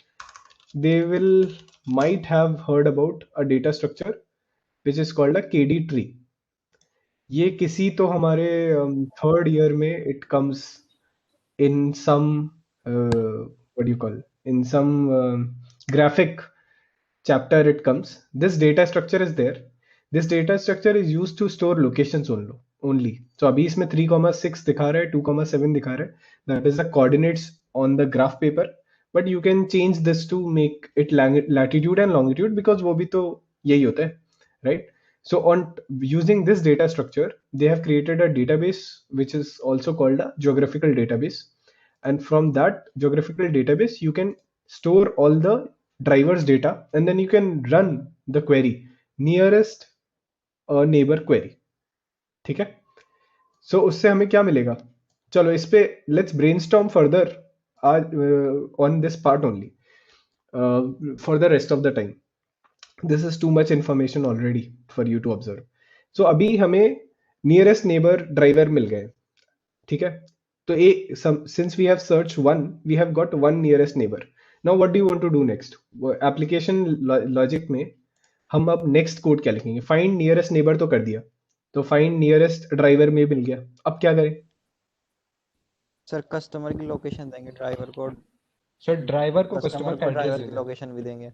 they will might have heard about a data structure which is called a KD tree. ये किसी तो हमारे थर्ड ईयर में it comes in some what do you call, in some graphic chapter it comes. This data structure is there. This data structure is used to store locations only. So अभी इसमें 3,6 दिखा रहा है, 2,7 दिखा रहा है. That is the coordinates on the graph paper. But you can change this to make it latitude and longitude, because वो भी तो यही होता है, right? So on using this data structure, they have created a database which is also called a geographical database. And from that geographical database, you can store all the drivers data, and then you can run the query nearest neighbor query. ठीक है. So उससे हमें क्या मिलेगा? चलो इस पे let's brainstorm further on this part only for the rest of the time. This is too much information already for you to observe. So अभी हमें nearest neighbor driver मिल गए. ठीक है. तो since we have searched one, we have got one nearest neighbor. Now what do you want to do next? Application logic में हम अब next code क्या लिखेंगे? Find nearest neighbor तो कर दिया, तो find nearest driver में मिल गया. अब क्या करें? सर कस्टमर की लोकेशन देंगे ड्राइवर को, सर ड्राइवर को कस्टमर कस्टमर को का एड्रेस ड्राइवर दे की दें. लोकेशन भी देंगे.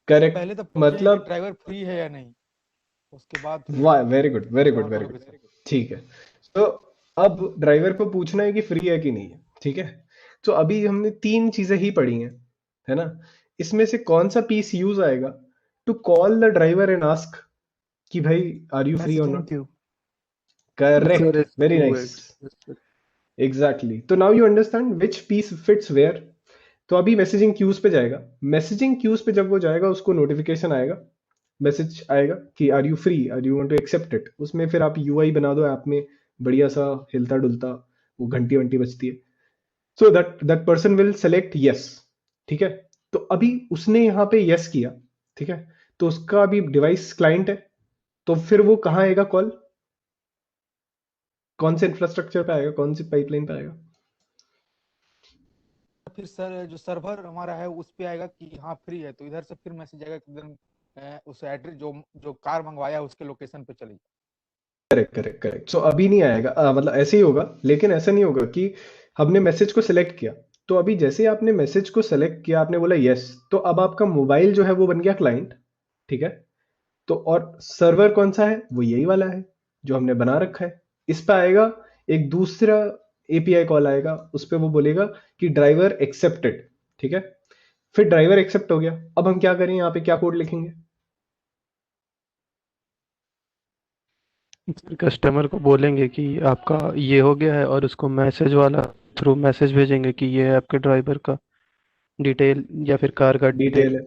करेक्ट. पहले तो पूछेंगे कि मतलब ड्राइवर फ्री है या नहीं, उसके बाद वाह, very good, very good, driver very को गुड. ठीक है. तो अब ड्राइवर को पूछना है कि फ्री है कि नहीं है. ठीक है. तो अभी हमने 3 चीजें ही पढ़ी हैं, है ना. इसमें से कौन सा पीस यूज आएगा to call the driver and ask कि भाई आर यू फ्री और Messaging not? queue. Correct. Very nice. Exactly. तो now you understand which piece fits where. तो अभी मैसेजिंग क्यूज पे जाएगा. मैसेजिंग क्यूज पे जब वो जाएगा, उसको नोटिफिकेशन आएगा, मैसेज आएगा कि are you free, are you want to accept it. उसमें फिर आप यूआई बना दो ऐप में, बढ़िया सा हिलता डुलता, वो घंटी वंटी बजती है। So that person will select yes, ठीक है। तो अभी उसने यहाँ पे यस किया, ठीक है, तो उसका अभी डिवाइस क्लाइंट है, तो फिर वो कहाँ आएगा कॉल, कौन से इंफ्रास्ट्रक्चर पे आएगा, कौन सी पाइपलाइन पे आएगा? फिर सर जो सर्वर हमारा है उस पे आएगा कि हाँ फ्री है, तो इधर से फिर मैसेज आएगा कि उस एड्रेस जो जो कार मंगवाया उसके लोकेशन पे चली। Correct correct correct. सो अभी नहीं आएगा, मतलब ऐसे ही होगा, लेकिन ऐसा नहीं होगा कि हमने मैसेज को सिलेक्ट किया, तो अभी जैसे ही आपने मैसेज को सिलेक्ट किया, आपने बोला यस, तो अब आपका मोबाइल जो है वो बन गया क्लाइंट, ठीक है। तो और सर्वर कौन सा है, वो यही वाला है जो हमने बना रखा है। इस पे आएगा एक दूसरा एपीआई कॉल आएगा, उस पे वो बोलेगा कि ड्राइवर एक्सेप्टेड, ठीक है। फिर ड्राइवर एक्सेप्ट हो गया, अब हम क्या करें, यहाँ पे क्या कोड लिखेंगे? कस्टमर को बोलेंगे कि आपका ये हो गया है, और उसको मैसेज वाला थ्रू मैसेज भेजेंगे कि ये है आपके ड्राइवर का डिटेल या फिर कार का डिटेल है,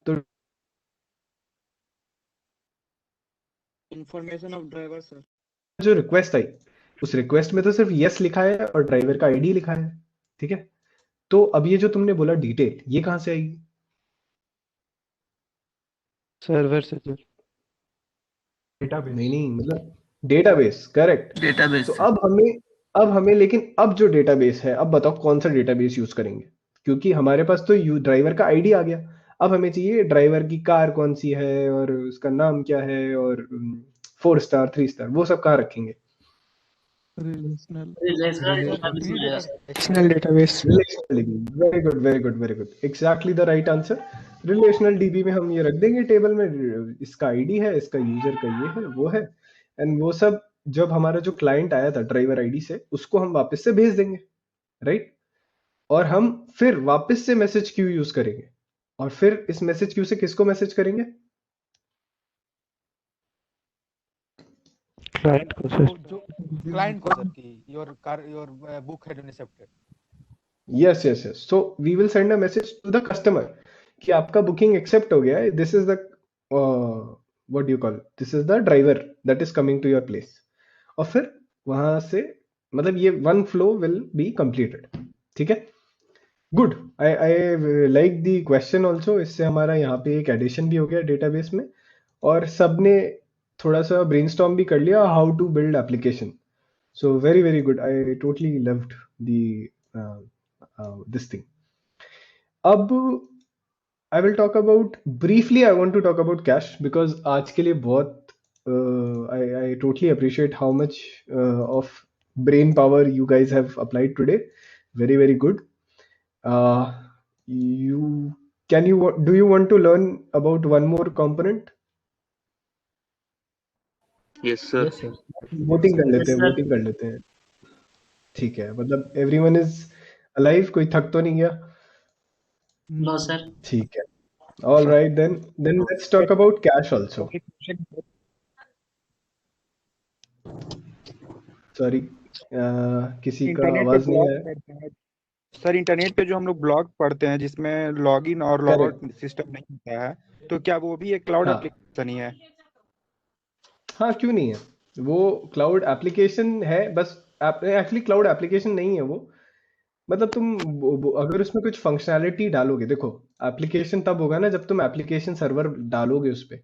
तो इंफॉर्मेशन ऑफ ड्राइवर सर। जो रिक्वेस्ट आई, उस रिक्वेस्ट में तो सिर्फ यस लिखा है और ड्राइवर का आईडी लिखा है, ठीक है। तो अब ये जो तुमने बोला डिटेल, ये कहां से आएगी? सर्वर से सर। नहीं नहीं, मतलब डेटाबेस, करेक्ट। डेटाबेस तो से। अब हमें लेकिन अब जो डेटाबेस है, अब बताओ कौन सा डेटाबेस यूज करेंगे, क्योंकि हमारे पास तो ड्राइवर का आईडी आ गया। अब हमें चाहिए ड्राइवर की कार कौन सी है और उसका नाम क्या है, और 4 स्टार 3 स्टार वो सब कहाँ रखेंगे? Relational database. Relational dB, very good very good very good, exactly the right answer. Relational dB में हम ये रख देंगे टेबल में, इसका आईडी है, इसका यूजर का ये है वो है, एंड वो सब जब हमारा जो क्लाइंट आया था ड्राइवर आईडी से, उसको हम वापस से भेज देंगे, राइट। और हम फिर वापस से मैसेज क्यू यूज करेंगे, और फिर इस मैसेज क्यू से किसको मैसेज करेंगे? क्लाइंट को सर। जो क्लाइंट को सर कि your book has been accepted. Yes yes yes, so we will send a message to the customer कि आपका बुकिंग एक्सेप्ट हो गया है, this is the what you call, this is the driver that is coming to your place. और फिर वहां से मतलब ये one flow will be completed, ठीक है। Good, I like the question also, इससे हमारा यहाँ पे एक एडिशन भी हो गया डेटाबेस में, और सबने थोड़ा सा ब्रेनस्टॉर्म भी कर लिया how to build application. So very good. I totally loved the this thing. अब I will talk about briefly. I want to talk about cash because आज के लिए बहुत I totally appreciate how much of brain power you guys have applied today. Very good. You do you want to learn about one more component? Yes sir. Voting कर लेते हैं, voting कर लेते हैं, ठीक है। मतलब एवरीवन इज अलाइव, कोई थक तो नहीं गया? No sir. ठीक है, all right, then let's talk about cache also. Sorry, किसी का इंटरनेट पे आवाज नहीं ब्लॉग आया। पढ़ते हैं सर, इंटरनेट पे जो हम लोग ब्लॉग पढ़ते हैं जिसमें लॉगिन और लॉग आउट सिस्टम नहीं होता है, तो क्या वो भी एक क्लाउड हाँ। एप्लीकेशन ही है? हाँ, क्यों नहीं है, वो क्लाउड एप्लीकेशन है, बस एक्चुअली क्लाउड एप्लीकेशन नहीं है वो। मतलब तुम अगर उसमें कुछ फंक्शनैलिटी डालोगे, देखो एप्लीकेशन तब होगा ना जब तुम एप्लीकेशन सर्वर डालोगे उस पे।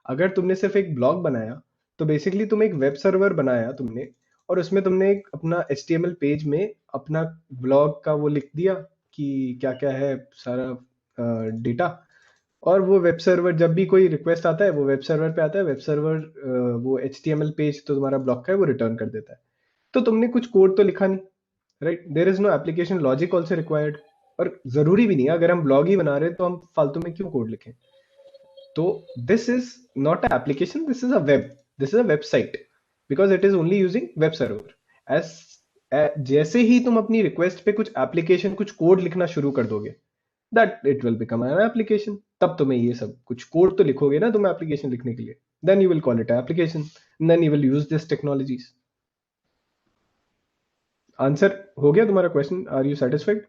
अगर तुमने सिर्फ एक ब्लॉग बनाया, तो बेसिकली तुम एक वेब सर्वर बनाया तुमने, और उसमें तुमने एक अपना HTML पेज में अपना ब्लॉग का वो लिख दिया कि क्या क्या है सारा डेटा, और वो वेब सर्वर जब भी कोई रिक्वेस्ट आता है वो वेब सर्वर पे आता है, वेब सर्वर वो HTML पेज तो तुम्हारा ब्लॉग का है वो रिटर्न कर देता है। तो तुमने कुछ कोड तो लिखा नहीं, right. There is no application logic also required, और जरूरी भी नहीं है, अगर हम ब्लॉग ही बना रहे हैं तो हम फालतू में क्यों कोड लिखें। तो this is not a application, this is a website, because it is only using web server. जैसे ही तुम अपनी रिक्वेस्ट पे कुछ एप्लीकेशन कुछ कोड लिखना शुरू कर दोगे, that it will become an application. तब तुम्हें ये सब कुछ कोड तो लिखोगे ना तुम एप्लीकेशन लिखने के लिए, then you will call it application, then you will use this technologies. Answer हो गया तुम्हारा question, are you satisfied?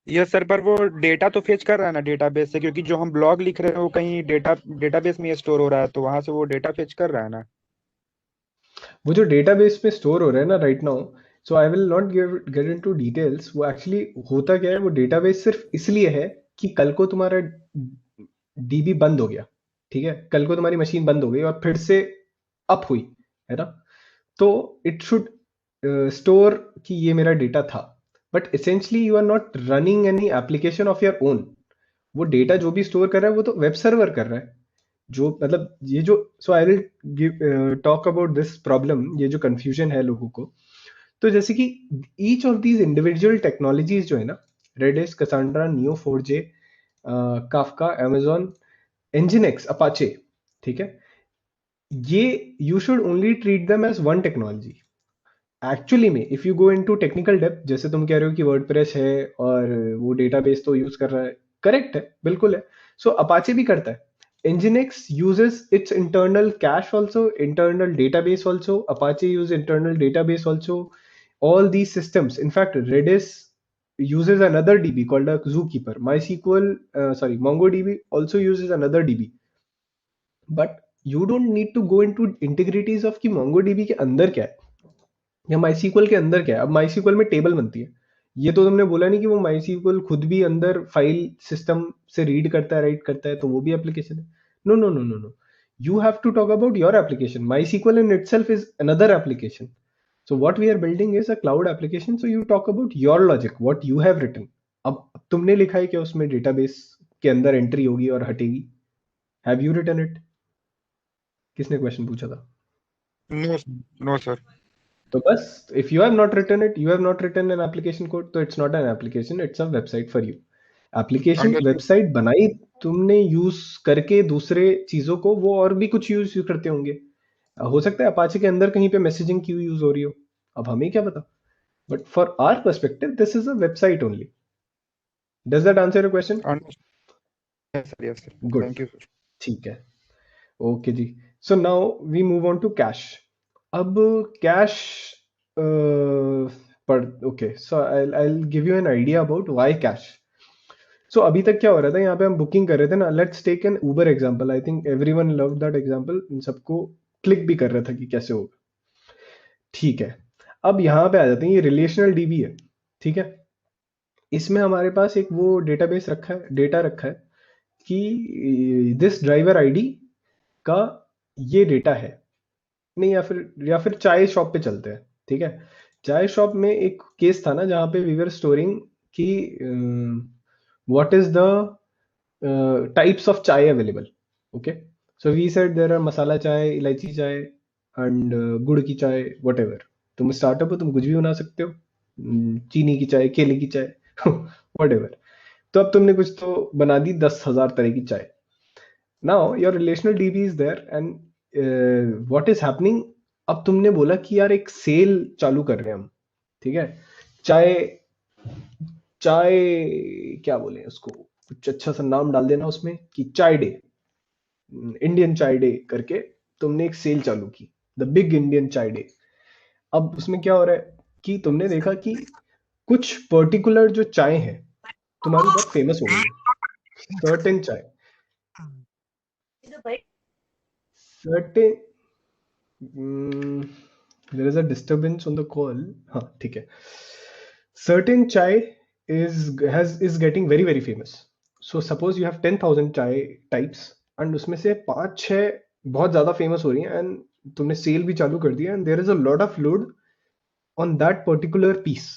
Yes sir, पर वो डेटा तो फेच कर रहा है ना डेटाबेस से, क्योंकि जो हम ब्लॉग लिख रहे हैं वो कहीं डेटाबेस में स्टोर हो रहा है, तो वहां से वो डेटा फेच कर रहा है ना। वो जो डेटाबेस में स्टोर हो रहा है ना right now, so I will not get into details. वो एक्चुअली होता क्या है, वो डेटाबेस सिर्फ इसलिए है कि कल को तुम्हारा डीबी बंद हो गया, ठीक है, कल को तुम्हारी मशीन बंद हो गई और फिर से अप हुई, है ना, तो इट शुड स्टोर कि ये मेरा डेटा था। But essentially you are not running any application of your own. वो डेटा जो भी स्टोर कर रहा है वो तो वेब सर्वर कर रहा है। जो मतलब ये जो, so I will talk about this problem, ये जो कंफ्यूजन है लोगों को। तो जैसे कि each of these individual technologies जो है ना, रेडिस, कसांड्रा, नियो4j, काफका, amazon, nginx, अपाचे, ठीक है, ये you should only treat them as one technology. Actually में if you go into technical depth, जैसे तुम कह रहे हो कि वर्डप्रेस है और वो डेटाबेस तो यूज कर रहा है, करेक्ट है, बिल्कुल है। सो अपाचे भी करता है। nginx uses its internal cache also, internal database also. Apache use internal database also. All these systems, in fact, Redis uses another DB called a Zookeeper. MySQL, MongoDB also uses another DB. But you don't need to go into integrities of कि MongoDB के अंदर क्या है या MySQL के अंदर क्या है। अब MySQL में टेबल बनती है, ये तो तुमने बोला नहीं कि वो MySQL खुद भी अंदर फाइल सिस्टम से रीड करता है, राइट करता है, तो वो भी एप्लीकेशन है। No no no no no, you have to talk about your application. MySQL in itself is another application. So what we are building is a cloud application. So you talk about your logic, what you have written. अब तुमने लिखा है कि उसमें database के अंदर entry होगी और हटेगी। Have you written it? किसने क्वेश्चन पूछा था? No sir. तो बस, if you have not written it, you have not written an application code, तो it's not an application, it's a website for you. Application Understood. Website बनाई तुमने use करके दूसरे चीजों को, वो और भी कुछ यूज करते होंगे। हो सकता है अपाचे के अंदर कहीं पे मैसेजिंग क्यू यूज हो रही हो, अब हमें क्या पता। But for our perspective this is a website only. Does that answer your question? Yes sir, good, thank you sir. ठीक है, okay ji. So now we move on to cache. अब कैश पर okay, so I will give you an idea about why cache. So अभी तक क्या हो रहा था, यहाँ पे हम बुकिंग कर रहे थे ना, let's take an Uber example. I think everyone loved that example, इन सबको क्लिक भी कर रहा था कि कैसे होगा, ठीक है। अब यहाँ पे आ जाते हैं, ये रिलेशनल डीबी है, ठीक है। इसमें हमारे पास एक वो डेटाबेस रखा है, डेटा रखा है कि दिस ड्राइवर आईडी का ये डेटा है, नहीं, या फिर चाय शॉप पे चलते हैं, ठीक है। चाय शॉप में एक केस था ना जहाँ पे वी वर स्टोरिंग कि what is the types of chai available. Okay, so we said there are masala chai, इलायची चाय and गुड़ की चाय, whatever. तुम स्टार्टअप हो, तुम कुछ भी बना सकते हो, चीनी की चाय, केले की चाय, whatever. तो अब तुमने कुछ तो बना दी 10,000 तरह की चाय। Now your relational DB is there and what is happening, अब तुमने बोला कि यार एक सेल चालू कर रहे हैं हम, ठीक है, चाय क्या बोले उसको, कुछ अच्छा सा नाम डाल देना उसमें कि चाय डे, इंडियन चाय डे करके तुमने एक सेल चालू की, द बिग इंडियन चाय डे। अब उसमें क्या हो रहा है कि तुमने देखा कि कुछ पर्टिकुलर जो चाय है तुम्हारी बहुत फेमस हो गई है, certain chai, certain, there is a disturbance on the call, हाँ ठीक है, सर्टेन चाय is getting very very famous. So suppose you have 10,000 chai types and उसमें से 5-6 बहुत ज्यादा फेमस हो रही हैं and तुमने सेल भी चालू कर दिया and there is a lot of load on that particular piece.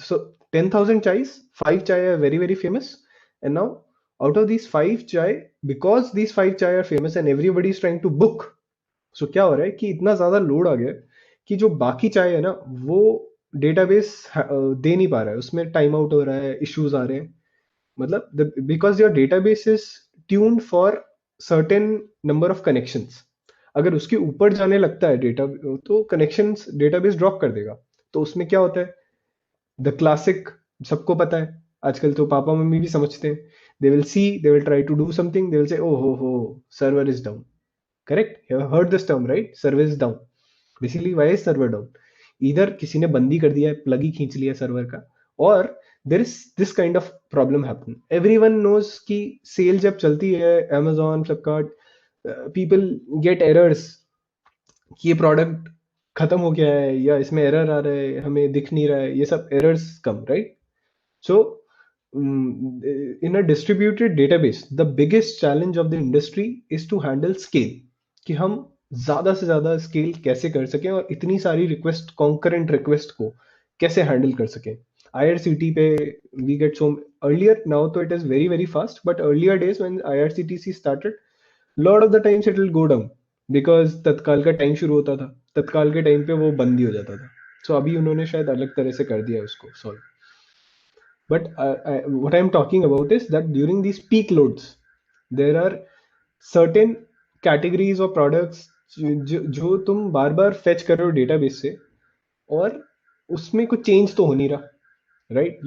So 10,000 chais, 5 chai are very very famous and now out of these 5 chai, because these 5 chai are famous and everybody is trying to book, so क्या हो रहा है कि इतना ज्यादा load आ गया कि जो बाकी चाय है ना वो डेटाबेस दे नहीं पा रहा है, उसमें टाइम आउट हो रहा है, इश्यूज आ रहे हैं। मतलब because your database is tuned for certain number of connections, अगर उसके ऊपर जाने लगता है डेटा तो कनेक्शंस डेटाबेस ड्रॉप कर देगा। तो उसमें क्या होता है, द क्लासिक, सबको पता है, आजकल तो पापा मम्मी भी समझते हैं, they will see, they will try to do something, they will say oh हो server is down, correct, you have heard this term right, server is down. Basically why is server down, इधर किसी ने बंदी कर दिया है, plug ही खींच लिया सर्वर का, और there is this kind of problem happen. Everyone knows कि सेल जब चलती है Amazon, Flipkart, people get errors कि ये प्रोडक्ट खत्म हो गया है या इसमें एरर आ रहा है, हमें दिख नहीं रहा है, ये सब errors come, right? So, in a distributed database, the biggest challenge of the industry is to handle scale. कि हम ज़्यादा से ज़्यादा स्केल कैसे कर सकें और इतनी सारी रिक्वेस्ट, कॉन्करेंट रिक्वेस्ट को कैसे हैंडल कर सकें. IRCT पे we get so earlier, now तो it is very very fast, but earlier days when IRCTC started, lot of the times it will go down because तत्काल का टाइम शुरू होता था, तत्काल के टाइम पे वो बंद ही हो जाता था. So अभी उन्होंने शायद अलग तरह से कर दिया है उसको solve. But what I'm talking about is that during these peak loads, there are certain categories of products जो तुम बार बार फेच कर रहे हो डेटाबेस से और उसमें कुछ चेंज तो हो नहीं रहा, राइट?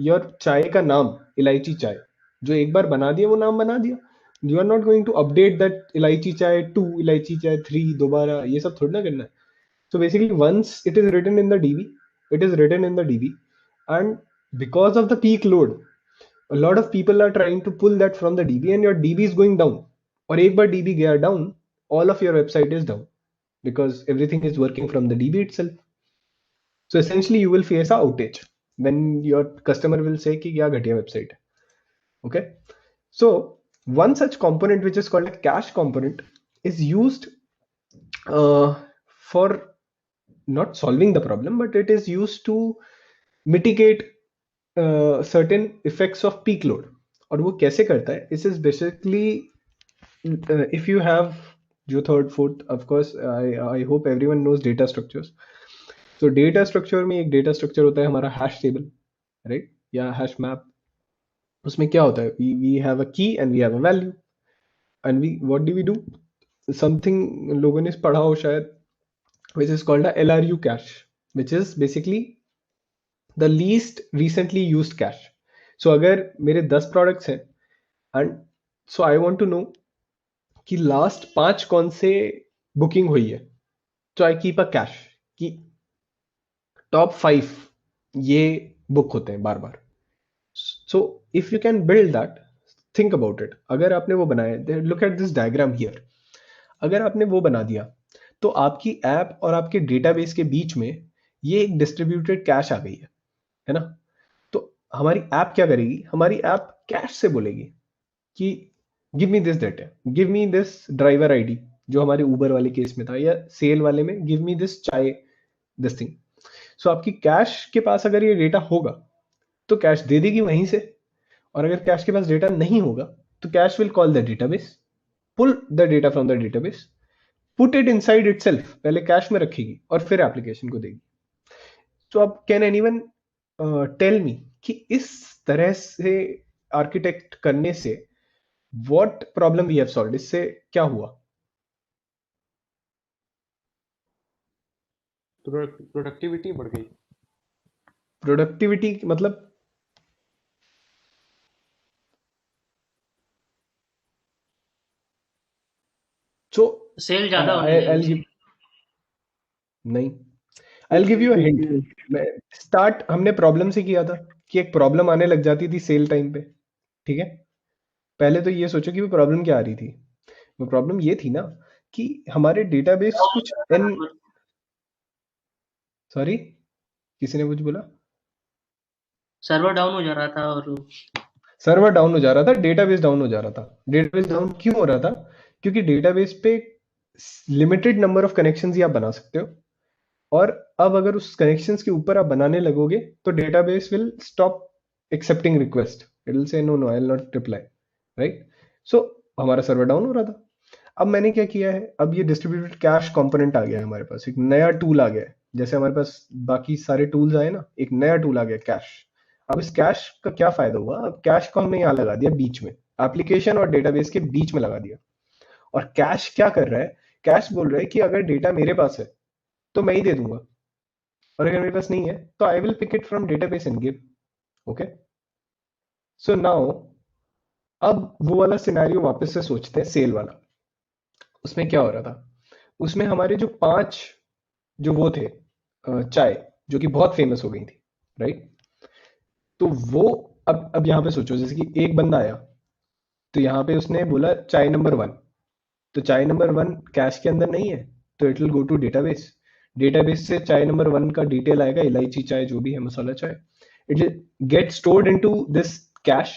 योर चाय का नाम इलायची चाय, जो एक बार बना दिया वो नाम बना दिया. You are not going to update that elaichi chai 2, इलायची चाय 3 दोबारा, ये सब थोड़ी ना करना है. So basically, once it is written in the DB, it is written in the DB, and because of the peak load, a lot of people are trying to pull that from the DB, and your DB is going down. और एक बार DB गया down, all of your website is down because everything is working from the DB itself. So essentially, you will face a outage when your customer will say कि क्या घटिया website है. Okay. So one such component which is called a cache component is used for not solving the problem, but it is used to mitigate certain effects of peak load. और वो कैसे करता है? This is basically if you have जो third, fourth, of course, I hope everyone knows data structures. So data structure में एक data structure होता है हमारा hash table, right? या hash map. उसमें क्या होता है? We have a key and we have a value, and what do we do? Something लोगों ने पढ़ा हो शायद, which is called a LRU cache, which is basically the least recently used cache. So अगर मेरे 10 products हैं and so I want to know कि last 5 कौन से booking हुई है, so I keep a cache कि top 5 ये book होते हैं बार बार. So if you can build that, think about it. अगर आपने वो बनाया, look at this diagram here. अगर आपने वो बना दिया तो आपकी ऐप और आपके डेटाबेस के बीच में ये एक डिस्ट्रीब्यूटेड कैश आ गई है ना? तो हमारी ऐप क्या करेगी? हमारी ऐप कैश से बोलेगी कि give me this data, give me this driver ID, जो हमारे उबर वाले केस में था, या सेल वाले में गिव मी दिस चाय दिस थिंग. सो आपकी कैश के पास अगर ये डेटा होगा तो कैश दे देगी वहीं से, और अगर कैश के पास डेटा नहीं होगा तो cache will call the database, pull the data from the database, put it inside itself, पहले कैश में रखेगी और फिर एप्लीकेशन को देगी. तो अब कैन एनीवन टेल मी कि इस तरह से आर्किटेक्ट करने से what problem we have solved? इससे क्या हुआ? प्रोडक्टिविटी बढ़ गई. प्रोडक्टिविटी मतलब so सेल ज्यादा होने लगी. नहीं, I'll give you a hint. Start हमने प्रॉब्लम से किया था कि एक प्रॉब्लम आने लग जाती थी सेल टाइम पे, ठीक है? पहले तो ये सोचो कि वो प्रॉब्लम क्या आ रही थी. वो प्रॉब्लम ये थी ना कि हमारे डेटाबेस कुछ सॉरी, किसी ने कुछ बोला? सर्वर डाउन हो जा रहा था, और सर्वर डाउन हो जा रहा था, डेटाबेस डाउन हो जा रहा था. डेटाबेस डाउन क्यों हो रहा था? क्योंकि डेटाबेस पे लिमिटेड नंबर ऑफ कनेक्शंस ही आप बना सकते हो, और अब अगर उस कनेक्शंस के ऊपर आप बनाने लगोगे तो database will stop accepting request. It will say no no, I will not reply, right? So हमारा सर्वर डाउन हो रहा था. अब मैंने क्या किया है, अब ये डिस्ट्रीब्यूटेड कैश कंपोनेंट आ गया है हमारे पास, एक नया टूल आ गया है. जैसे हमारे पास बाकी सारे टूल्स आए ना, एक नया टूल आ गया कैश. अब इस कैश का क्या फायदा हुआ? अब कैश को हमने यहाँ लगा दिया बीच में, एप्लीकेशन और डेटाबेस के बीच में लगा दिया. और कैश क्या कर रहा है? कैश बोल रहा है कि अगर डेटा मेरे पास है तो मैं ही दे दूंगा, और अगर मेरे पास नहीं है तो I will pick it from database and give. Okay, so now अब वो वाला सिनेरियो वापस से सोचते हैं, सेल वाला. उसमें क्या हो रहा था? उसमें हमारे जो 5 जो वो थे चाय, जो कि बहुत फेमस हो गई थी, राइट? तो वो अब यहाँ पे सोचो, जैसे कि एक बंदा आया तो यहाँ पे उसने बोला चाय नंबर 1, तो चाय नंबर 1 कैश के अंदर नहीं है, तो it will go to database. Database से चाय नंबर 1 का डिटेल आएगा, इलायची चाय जो भी है, masala chai. It will get stored into this cache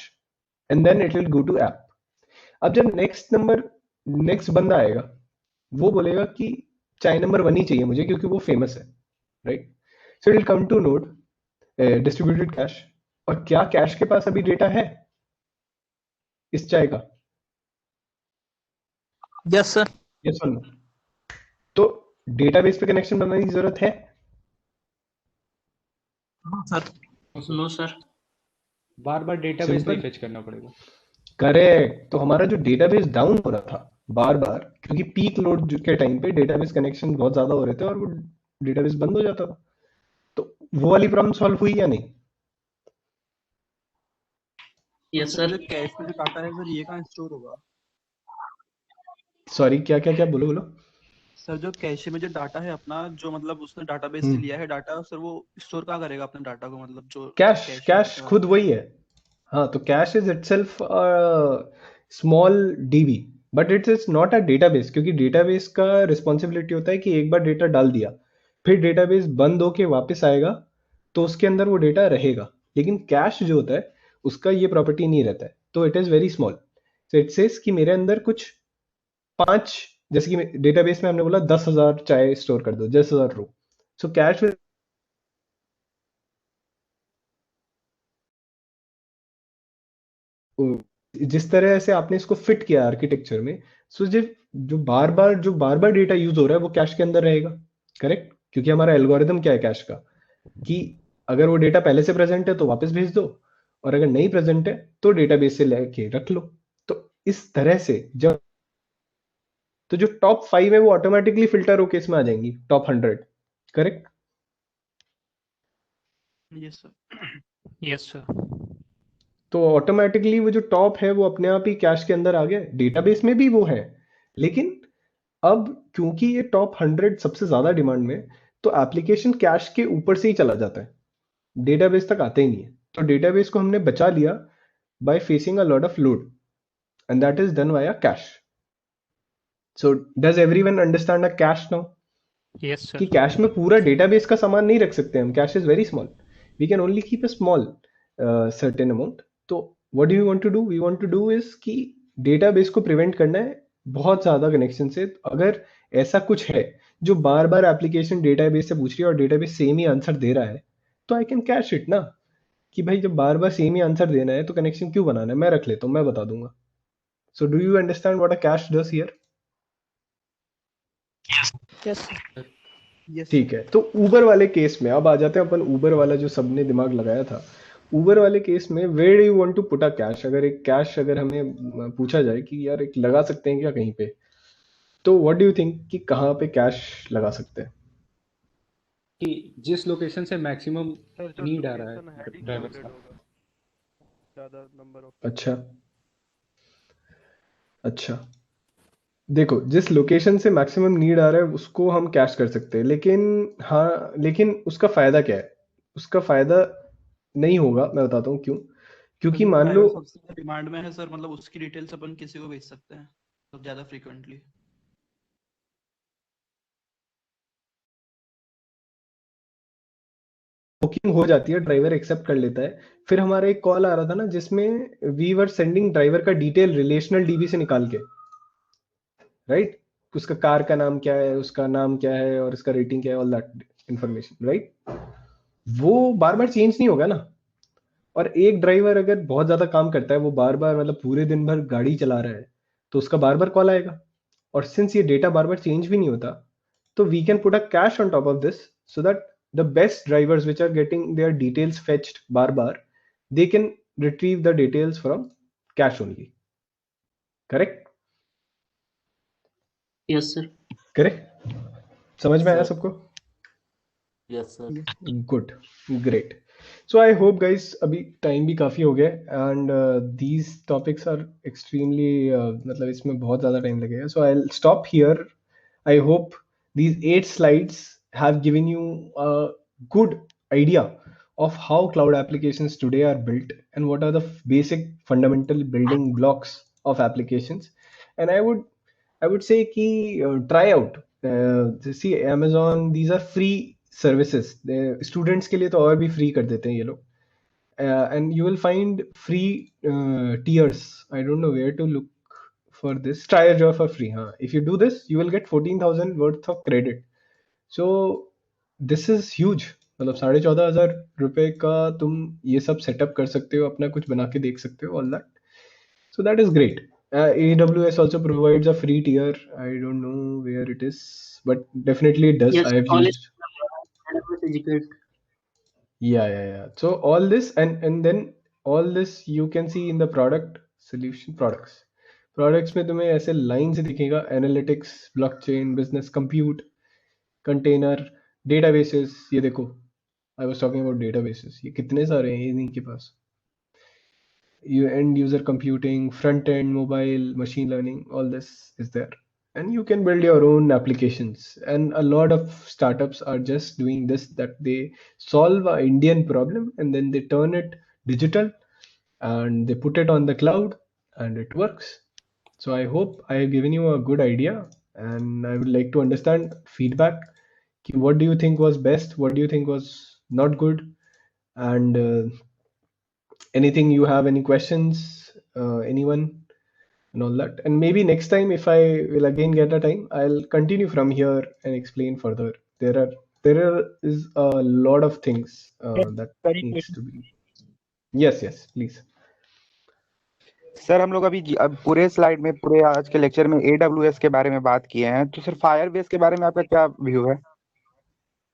and then it will go to app. अब जब नेक्स्ट बंदा आएगा, वो बोलेगा कि चाय नंबर 1 ही चाहिए मुझे क्योंकि वो फेमस है, right? So it will come to node distributed cache. और क्या कैश के पास अभी डेटा है इस चाय का? Yes sir. यस और नो? तो डेटाबेस पे कनेक्शन बनाने की जरूरत है? Sir no sir. बार बार डेटाबेस Simple. नहीं फेच करना पड़ेगा। करेक्ट. तो हमारा जो डेटाबेस डाउन हो रहा था बार बार, क्योंकि पीक लोड के टाइम पे डेटाबेस कनेक्शन बहुत ज्यादा हो रहे थे और वो डेटाबेस बंद हो जाता था. तो वो वाली प्रॉब्लम सॉल्व हुई या नहीं? Yes sir. जो कैश में जो डाटा है सर, ये कहाँ स्टोर होगा? सॉरी, क्या क्या क्या? बोलो बोलो. सर जो कैश में जो डाटा है अपना, जो मतलब उसने डाटाबेस से हम्म. लिया है डाटा, सर वो स्टोर कहाँ करेगा अपने डाटा को? मतलब जो कैश कैश में कैश डाटा खुद वही है. हाँ, तो cash is itself small dB, but it is not a database, क्योंकि डेटाबेस का रिस्पॉन्सिबिलिटी होता है कि एक बार डेटा डाल दिया, फिर डेटाबेस बंद होके वापस आएगा तो उसके अंदर वो डेटा रहेगा. लेकिन कैश जो होता है उसका ये प्रॉपर्टी नहीं रहता है, तो it is very small. So it says कि मेरे अंदर कुछ 5, जैसे कि डेटाबेस में हमने बोला 10,000 चाय स्टोर कर दो, 10,000 रो. सो कैश जिस तरह से आपने इसको फिट किया आर्किटेक्चर में, सो जो बार बार डेटा यूज हो रहा है वो कैश के अंदर रहेगा. करेक्ट? क्योंकि हमारा एल्गोरिदम क्या है कैश का, कि अगर वो डेटा पहले से प्रेजेंट है तो वापस भेज दो, और अगर नहीं प्रेजेंट है तो डेटाबेस से लेके रख लो. तो इस तरह से जब तो जो टॉप 5 है वो ऑटोमेटिकली फिल्टर होके इसमें आ जाएंगी, top 100. Correct? Yes sir. Yes sir. तो ऑटोमेटिकली वो जो टॉप है वो अपने आप ही कैश के अंदर आ गया. डेटाबेस में भी वो है, लेकिन अब क्योंकि ये टॉप 100 सबसे ज्यादा डिमांड में, तो एप्लीकेशन कैश के ऊपर से ही चला जाता है, डेटाबेस तक आते ही नहीं है. तो डेटाबेस को हमने बचा लिया by facing a lot of load, and that is done via cache. So does everyone understand a cache now? Yes कि सर। कैश में पूरा डेटाबेस का सामान नहीं रख सकते हम. Cache is very small. We can only keep a small certain amount. तो what do you want to do? We want to do is कि डेटाबेस को प्रिवेंट करना है बहुत ज्यादा कनेक्शन से. अगर ऐसा कुछ है जो बार बार एप्लीकेशन डेटाबेस से पूछ रही है और डेटाबेस सेम ही आंसर दे रहा है, तो आई कैन कैश इट ना. कि भाई जब बार बार सेम ही आंसर देना है तो कनेक्शन क्यों बनाना है? मैं रख लेता हूँ, मैं बता दूंगा. So do you understand what a cash does here? Yes yes ठीक है. तो ऊबर वाले केस में अब आ जाते हैं अपन. ऊबर वाला जो सबने दिमाग लगाया था, ऊबर वाले केस में where do you want to put a cache? अगर एक कैश अगर हमें पूछा जाए कि यार एक लगा सकते हैं क्या कहीं पे, तो व्हाट डू यू थिंक कि कहाँ पे कैश लगा सकते हैं? कि जिस लोकेशन से मैक्सिमम सर जो नीड आ रहा है लोकेशन है ड्राइवर डिक्लाउडेड का। होगा, ज़्यादा नंबर ऑफ अच्छा अच्छा. देखो, जिस लोकेशन से मैक्सिमम नीड आ रहा है उसको हम कैश कर सकते हैं, लेकिन हाँ, लेकिन उसका फायदा क्या है? उसका फायदा नहीं होगा. मैं बताता हूँ क्यों. सर क्योंकि जो मान लो ड्राइवर सबसे ज्यादा डिमांड में है सर, मतलब उसकी डिटेल्स अपन किसी को भेज सकते हैं तो ज्यादा फ्रीक्वेंटली. बुकिंग हो जाती है, ड्राइवर एक्सेप्ट कर लेता है, फिर हमारा एक कॉल आ रहा था ना जिसमें वी वर सेंडिंग ड्राइवर का डिटेल रिलेशनल डीबी से निकाल के, राइट? उसका कार का नाम क्या है, उसका नाम क्या है और उसका रेटिंग क्या है, ऑल दैट इंफॉर्मेशन, राइट? वो बार बार चेंज नहीं होगा ना. और एक ड्राइवर अगर बहुत ज्यादा काम करता है, वो बार बार मतलब पूरे दिन भर गाड़ी चला रहा है, तो उसका बार बार कॉल आएगा. और सिंस ये डेटा बार बार चेंज भी नहीं होता, तो we can put a cache on top of this, so that the best drivers which are getting their details fetched बार बार, they can retrieve the details from cache only. Correct? Yes sir. Correct? समझ में आया sir सबको? Yes sir Good, great. So I hope guys, अभी time भी काफी हो गया and these topics are extremely मतलब इसमें बहुत ज़्यादा टाइम लगेगा. So I'll stop here. I hope these 8 slides have given you a good idea of how cloud applications today are built and what are the basic fundamental building blocks of applications. And I would say कि try out see Amazon, these are free services. Students के लिए तो और भी free कर देते हैं ये लोग. And you will find free tiers. I don't know where to look for this. Try a job for free. Huh? If you do this, you will get 14,000 worth of credit. So this is huge. मतलब 14,500 रुपए का तुम ये सब setup कर सकते हो, अपना कुछ बना के देख सकते हो, all that. So that is great. AWS also provides a free tier. I don't know where it is, but definitely it does. Yes, I have college used. educate. Yeah. So all this and then all this you can see in the product solution products. Products में तुम्हें ऐसे line से दिखेगा analytics, blockchain, business, compute, container, databases. ये देखो, I was talking about databases. ये कितने सारे हैं इन्हीं के पास. End user computing, front end, mobile, machine learning, all this is there. And you can build your own applications. And a lot of startups are just doing this, that they solve an Indian problem and then they turn it digital and they put it on the cloud and it works. So I hope I have given you a good idea, and I would like to understand feedback. What do you think was best? What do you think was not good? And anything you have, any questions, anyone, and all that. And maybe next time, if I will again get a time, I'll continue from here and explain further. Is a lot of things that needs to be. Yes, please. Sir हम लोग अब पूरे slide में, पूरे आज के lecture में AWS के बारे में बात किए हैं, तो सर फायरबेस के बारे में आपका क्या व्यू है?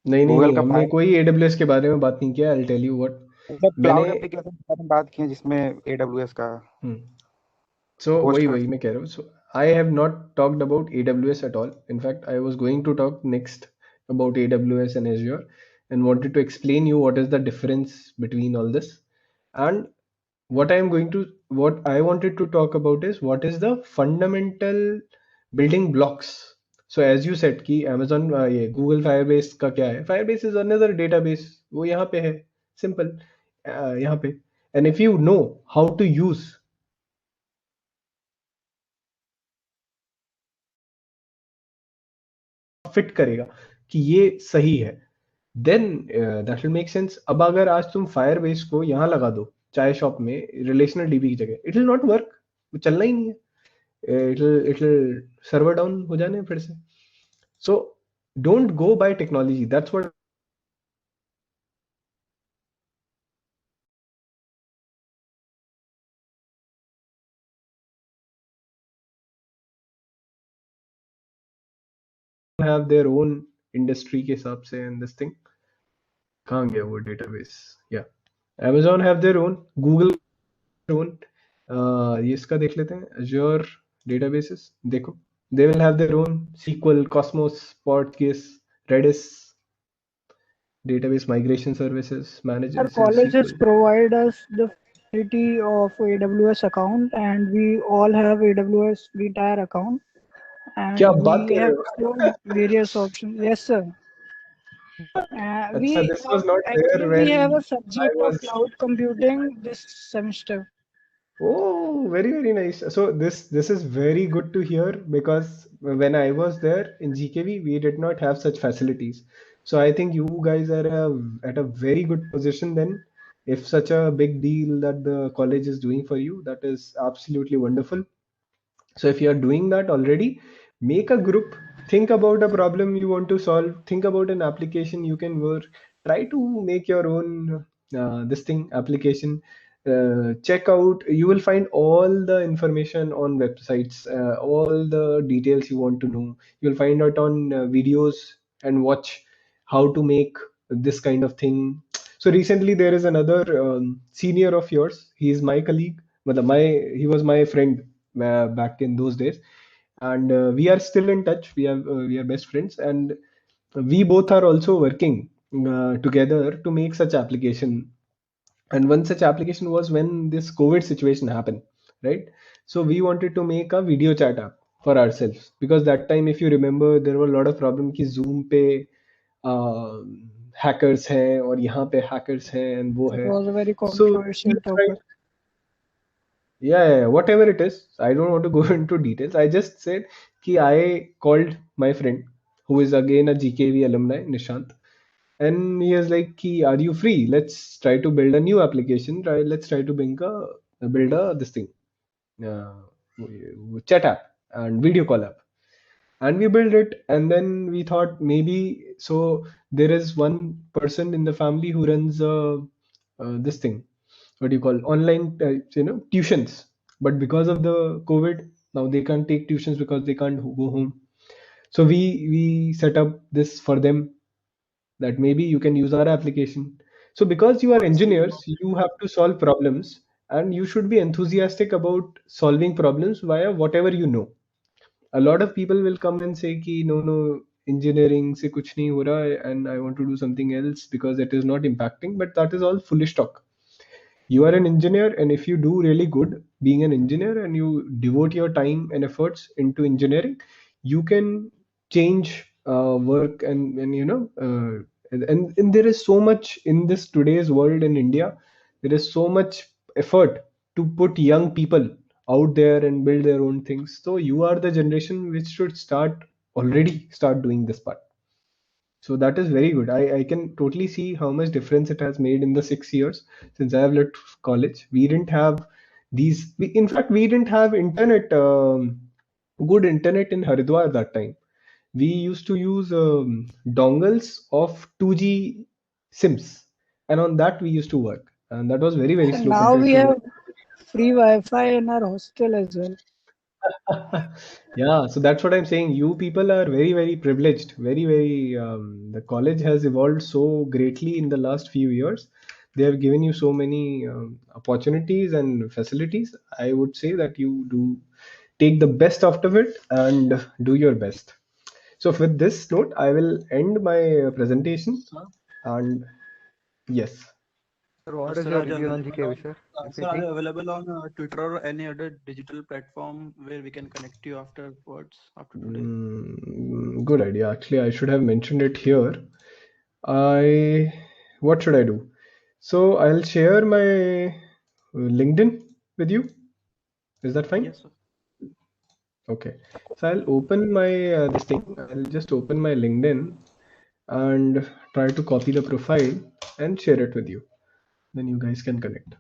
नहीं, हमने कोई AWS के बारे में बात नहीं किया. I'll tell you what. Cloud application के बारे में बात की है जिसमें AWS का. So वही मैं कह रहा हूँ. So I have not talked about AWS at all. In fact, I was going to talk next about AWS and Azure and wanted to explain you what is the difference between all this. And what I wanted to talk about is what is the fundamental building blocks. So as you said कि Amazon ये Google Firebase का क्या है? Firebase is another database. वो यहाँ पे है. Simple. यहाँ पे. And if you know how to use fit करेगा कि ये सही है, then that will make sense. अब अगर आज तुम Firebase को यहाँ लगा दो चाय शॉप में रिलेशनल डीबी की जगह, it will not work. वो चलना ही नहीं है. It'll server down हो जाने फिर से. So don't go by technology. That's what have their own industry के हिसाब से and this thing. कहाँ गया वो database? Yeah, Amazon have their own, Google their own. ये इसका देख लेते हैं, Azure databases. देखो, they will have their own SQL, Cosmos, Postgres, Redis, database migration services, managers. Our colleges provide us the facility of AWS account, and we all have AWS free tier account. And क्या बात we कर रहे have हो? explored various options. Yes, sir. This was not there when we have a subject I was... of cloud computing this semester. Oh, very, very nice. So this is very good to hear, because when I was there in GKV, we did not have such facilities. So I think you guys are at a very good position then. If such a big deal that the college is doing for you, that is absolutely wonderful. So if you are doing that already, make a group, think about a problem you want to solve, think about an application you can work, try to make your own application. Check out, you will find all the information on websites, all the details you want to know. You'll find out on videos and watch how to make this kind of thing. So recently there is another senior of yours. He is my colleague. He was my friend back in those days, and we are still in touch. We are best friends, and we both are also working together to make such application. And one such application was when this COVID situation happened, right? So we wanted to make a video chat app for ourselves, because that time, if you remember, there were a lot of problems कि Zoom पे hackers हैं और यहाँ पे hackers हैं and वो है. It was a very So controversial topic. Yeah, whatever it is, I don't want to go into details. I just said कि I called my friend who is again a GKV alumni, Nishant. And he was like, are you free? Let's try to build a new application. Let's try to build a this thing, uh, chat app and video call app. And we built it, and then we thought maybe, so there is one person in the family who runs this thing, what do you call, online tuitions. But because of the COVID, now they can't take tuitions because they can't go home. So we set up this for them, that maybe you can use our application. So because you are engineers, you have to solve problems, and you should be enthusiastic about solving problems via whatever you know. A lot of people will come and say ki no, engineering se kuch nahi ho raha hai, and I want to do something else because it is not impacting. But that is all foolish talk. You are an engineer, and if you do really good being an engineer and you devote your time and efforts into engineering, you can change work, and and there is so much in this today's world in India. There is so much effort to put young people out there and build their own things. So you are the generation which should already start doing this part. So that is very good. I can totally see how much difference it has made in the 6 years since I have left college. We didn't have in fact, we didn't have internet, good internet in Haridwar that time. We used to use dongles of 2G SIMs, and on that we used to work. And that was very, very And slow now compared we to. have free Wi-Fi in our hostel as well. Yeah, so that's what I'm saying. You people are very, very privileged. Very, very. The college has evolved so greatly in the last few years. They have given you so many opportunities and facilities. I would say that you do take the best out of it and do your best. So, with this note, I will end my presentation. And yes. Sir, what is Sir, your are you review on available GK, sir? on, sir, are you available on Twitter or any other digital platform where we can connect you afterwards, after today? Good idea. Actually, I should have mentioned it here. What should I do? So I'll share my LinkedIn with you. Is that fine? Yes, sir. Okay. So I'll open my this thing. I'll just open my LinkedIn and try to copy the profile and share it with you. Then you guys can connect.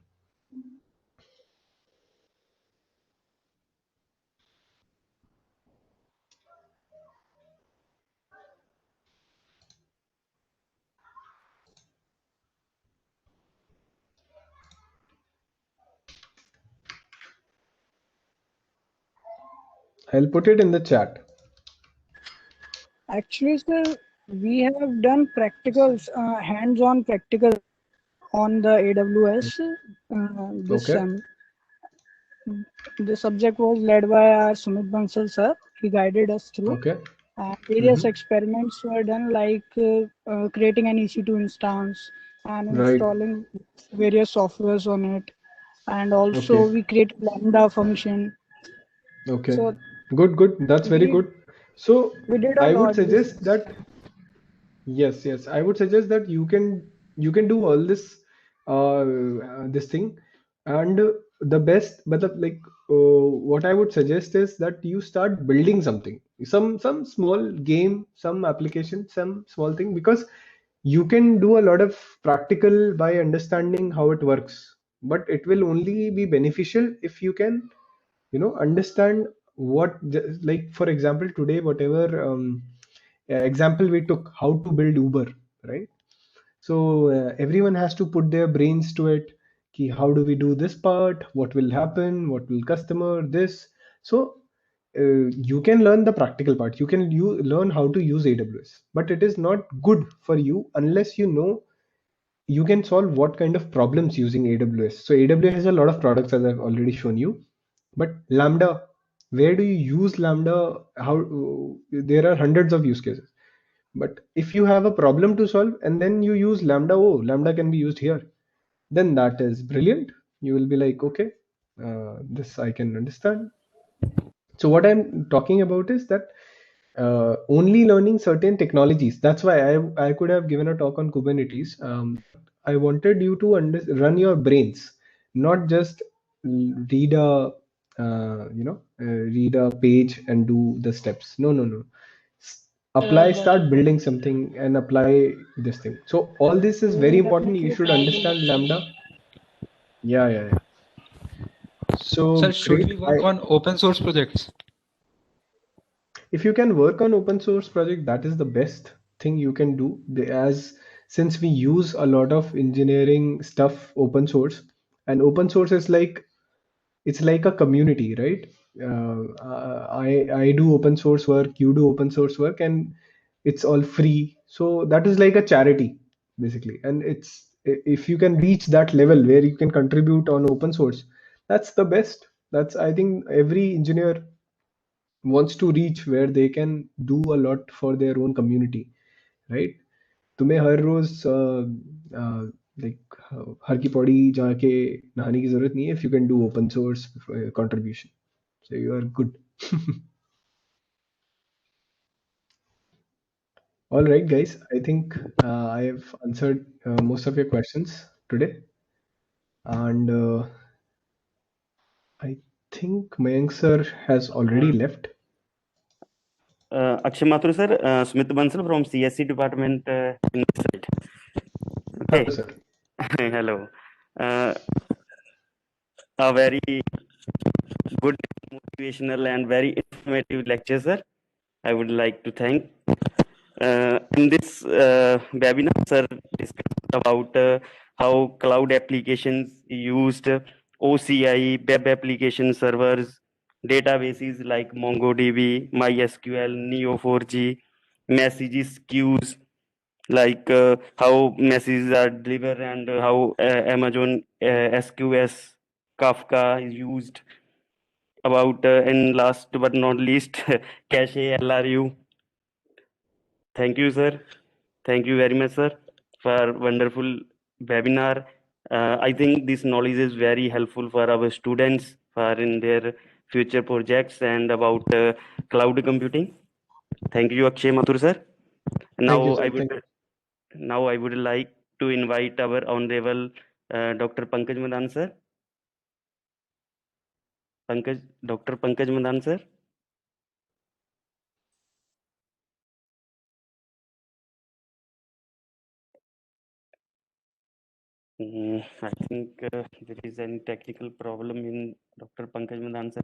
I'll put it in the chat. Actually, sir, we have done practicals, hands-on practical on the AWS this Okay. sem. The subject was led by our Sumit Bansal sir. He guided us through. Okay. Various experiments were done, like creating an EC2 instance and Right. installing various softwares on it. And also Okay. we create Lambda function. Okay. So Good. That's very we good. So we did a I would lot this suggest that yes, I would suggest that you can do all this thing, and the best, but what I would suggest is that you start building something, some small game, some application, some small thing, because you can do a lot of practical by understanding how it works, but it will only be beneficial if you can understand like for example today, whatever example we took, how to build Uber, right? So everyone has to put their brains to it. Ki how do we do this part? What will happen? What will customer this? So you can learn the practical part. You learn how to use AWS, but it is not good for you unless you know you can solve what kind of problems using AWS. So AWS has a lot of products, as I've already shown you. But Lambda, where do you use Lambda? How there are hundreds of use cases. But if you have a problem to solve and then you use Lambda, oh, Lambda can be used here, then that is brilliant. You will be like, okay, this I can understand. So what I'm talking about is that only learning certain technologies. That's why I could have given a talk on Kubernetes. I wanted you to run your brains, not just read read a page and do the steps. No. start building something and apply this thing. So all this is very important. You should understand Lambda. Yeah. So Sir, should great. we work on open source projects? If you can work on open source project, that is the best thing you can do. As since we use a lot of engineering stuff open source, and open source is like it's like a community, right? I do open source work, you do open source work, and it's all free. So that is like a charity basically, and it's if you can reach that level where you can contribute on open source, that's the best. That's I think every engineer wants to reach where they can do a lot for their own community, right? तुम्हें हर रोज like हर की पौड़ी जाके नहाने की जरूरत नहीं है if you can do open source contribution, so you are good. All right, guys, I think I have answered most of your questions today, and I think Mayank sir has already left. Akshay Mathur sir, Smith Bansal from CSC department in this side. Okay. Hello, sir. Hello. A very good, motivational and very informative lecture, sir. I would like to thank. In this webinar, sir discussed about how cloud applications used OCI, web application servers, databases like MongoDB, MySQL, Neo4j, messages queues, like how messages are delivered and how Amazon SQS Kafka is used. About and last but not least, cache LRU. Thank you, sir. Thank you very much, sir, for wonderful webinar. I think this knowledge is very helpful for our students for in their future projects and about cloud computing. Thank you, Akshay Mathur, sir. Thank you, sir. Now I would like to invite our honorable Dr. Pankaj Madan, sir. Dr. Pankaj Madan, sir. I think there is any technical problem in Dr. Pankaj Madan, sir.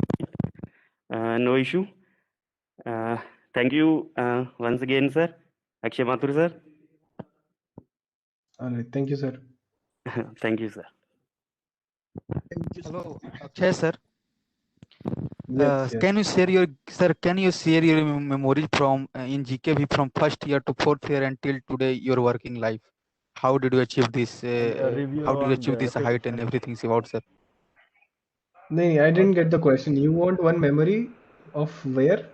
No issue. Thank you once again, sir. Akshay Mathur, sir. All right. Thank you, sir. Thank you, sir. Hello, Akshay sir. Yes. Can you share your memories from in GKV from first year to fourth year until today your working life? How did you achieve this? How did you achieve this height and everything about, sir? No, I didn't get the question. You want one memory of where?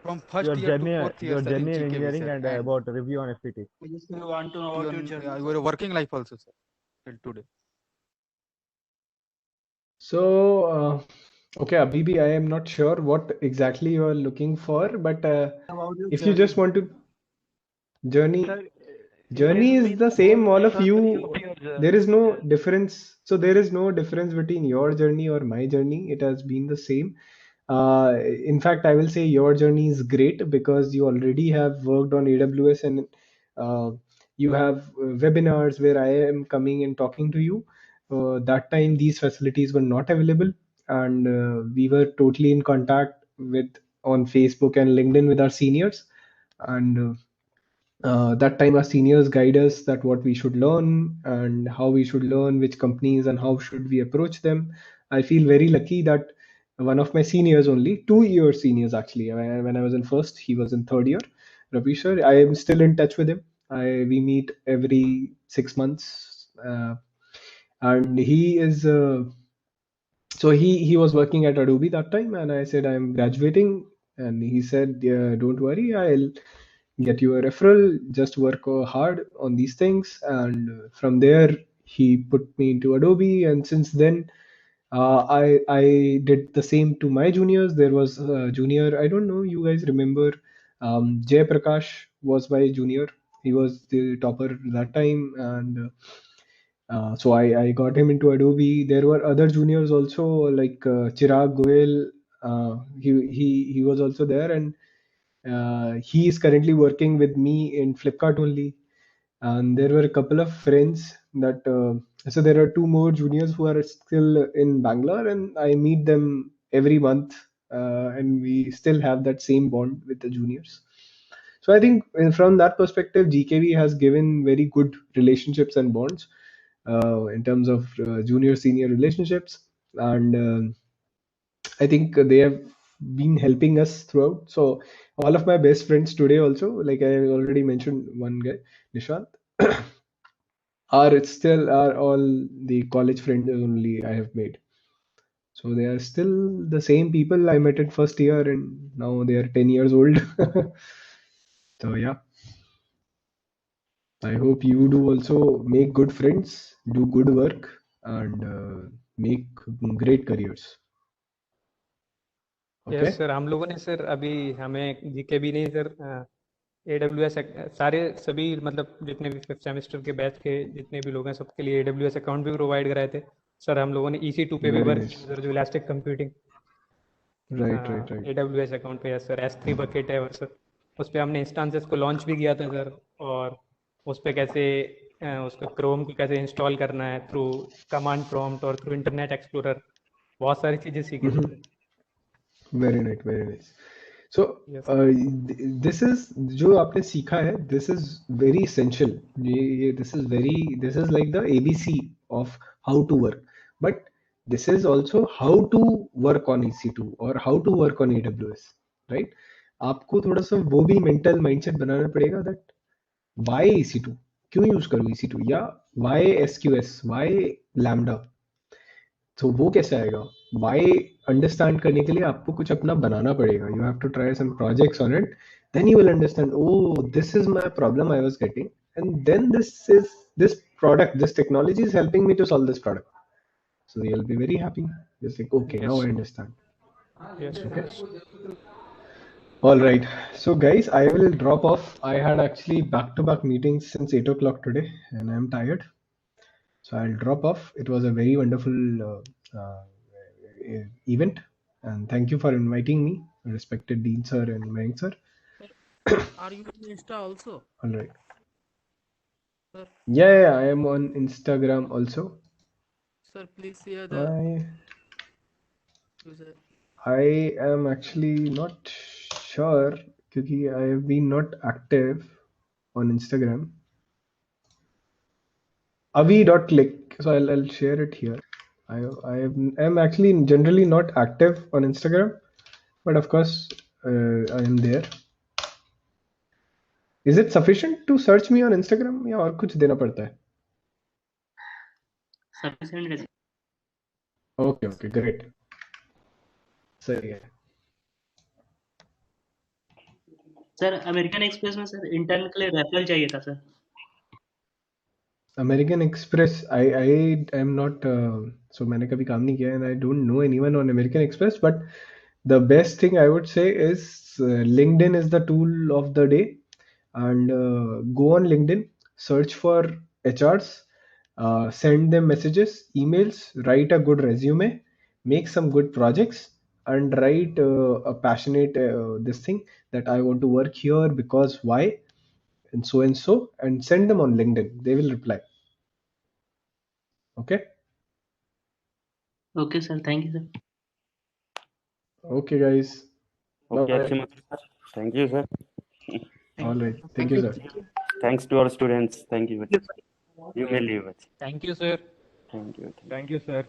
From first Your year journey, to fourth year, your sir, journey in GKV, engineering sir, and about review on FPT. We just want to know about your journey. your working life also, sir, till today. So, okay, Abhibi, I am not sure what exactly you are looking for, but if you just want to journey is the same, all of you. There is no difference. So there is no difference between your journey or my journey. It has been the same. In fact, I will say your journey is great because you already have worked on AWS and you have webinars where I am coming and talking to you. That time these facilities were not available, and we were totally in contact with on Facebook and LinkedIn with our seniors, and that time our seniors guide us that what we should learn and how we should learn which companies and how should we approach them. I feel very lucky that one of my seniors, only 2 year seniors actually, when I was in first, he was in third year, Ravi sir, I am still in touch with him. We meet every 6 months, and he is so he was working at Adobe that time, and I said I'm graduating, and he said, yeah, don't worry, I'll get you a referral, just work hard on these things. And from there he put me into Adobe, and since then I did the same to my juniors. There was a junior, I don't know you guys remember, Jay Prakash was my junior. He was the topper that time, and so I got him into Adobe. There were other juniors also, like Chirag Goel. He was also there, and He is currently working with me in Flipkart only. And there were a couple of friends that, so there are two more juniors who are still in Bangalore, and I meet them every month, and we still have that same bond with the juniors. So I think from that perspective, GKV has given very good relationships and bonds in terms of junior senior relationships, and I think they have been helping us throughout. So all of my best friends today also, like I already mentioned, one guy, Nishant, are all the college friends only I have made. So they are still the same people I met in first year, and now they are 10 years old. So yeah, I hope you do also make good friends, do good work, and make great careers. Yes Okay. Sir, हम लोगों ने sir अभी हमें GK भी नहीं sir, AWS सारे सभी मतलब जितने भी फिफ्थ सेमेस्टर के बैच के जितने भी लोग हैं सबके लिए AWS अकाउंट भी प्रोवाइड कराए थे सर। हम लोगों ने EC2 पे भी Very वर्क nice. किया सर, जो elastic computing Right, right, right. AWS account पे है सर। S3 बकेट है और सर उस पर हमने इंस्टांसेस को लॉन्च भी किया था सर, और उस पर कैसे उसका क्रोम को कैसे इंस्टॉल करना है थ्रू कमांड प्रॉम्प्ट और थ्रू इंटरनेट एक्सप्लोरर, बहुत सारी चीज़ें सीखी थी sir. Very nice, very nice. So Yes. this is जो आपने सीखा है, this is very essential. This is like the ABC of how to work. But this is also how to work on EC2 or how to work on AWS, right? आपको थोड़ा सा वो भी mental mindset बनाना पड़ेगा that why EC2, क्यों use करूँ EC2, या why SQS, why Lambda. तो वो कैसे आएगा? Why अंडरस्टैंड करने के लिए आपको कुछ अपना बनाना पड़ेगा. You have to try some projects on it. Then you will understand, oh, this is my problem I was getting, and then this product, this technology is helping me to solve this product. So you'll be very happy. Just like, okay, now I understand. Yes. Okay. All right. So guys, I will drop off. I had actually back-to-back meetings since 8 o'clock today, and I'm tired. So I'll drop off. It was a very wonderful event, and thank you for inviting me, respected Dean sir and Mayank sir. Are you on Insta also? All right. Sir, Yeah, I am on Instagram also. sir, please share the user. I am actually not sure because I have been not active on Instagram. Avi.click. So I'll share it here. I'm actually generally not active on Instagram, but of course I am there. Is it sufficient to search me on Instagram या और कुछ देना पड़ता है? Sufficient है। Okay, great. सही है. Sir American express में सर इंटर्न के लिए रेफरल चाहिए था sir. American Express, I am not so मैंने कभी काम नहीं किया and I don't know anyone on American Express, but the best thing I would say is LinkedIn is the tool of the day, and go on LinkedIn, search for HRs, send them messages, emails, write a good resume, make some good projects, and write a passionate this thing that I want to work here because why, and so, and send them on LinkedIn. They will reply. Okay. Okay sir, thank you sir. Okay guys. Okay, Bye. Akshay sir. Thank you, sir. All right. Thank you, sir. Thanks to our students. Thank you. You may leave it. Thank you sir. Thank you. Thank you, sir.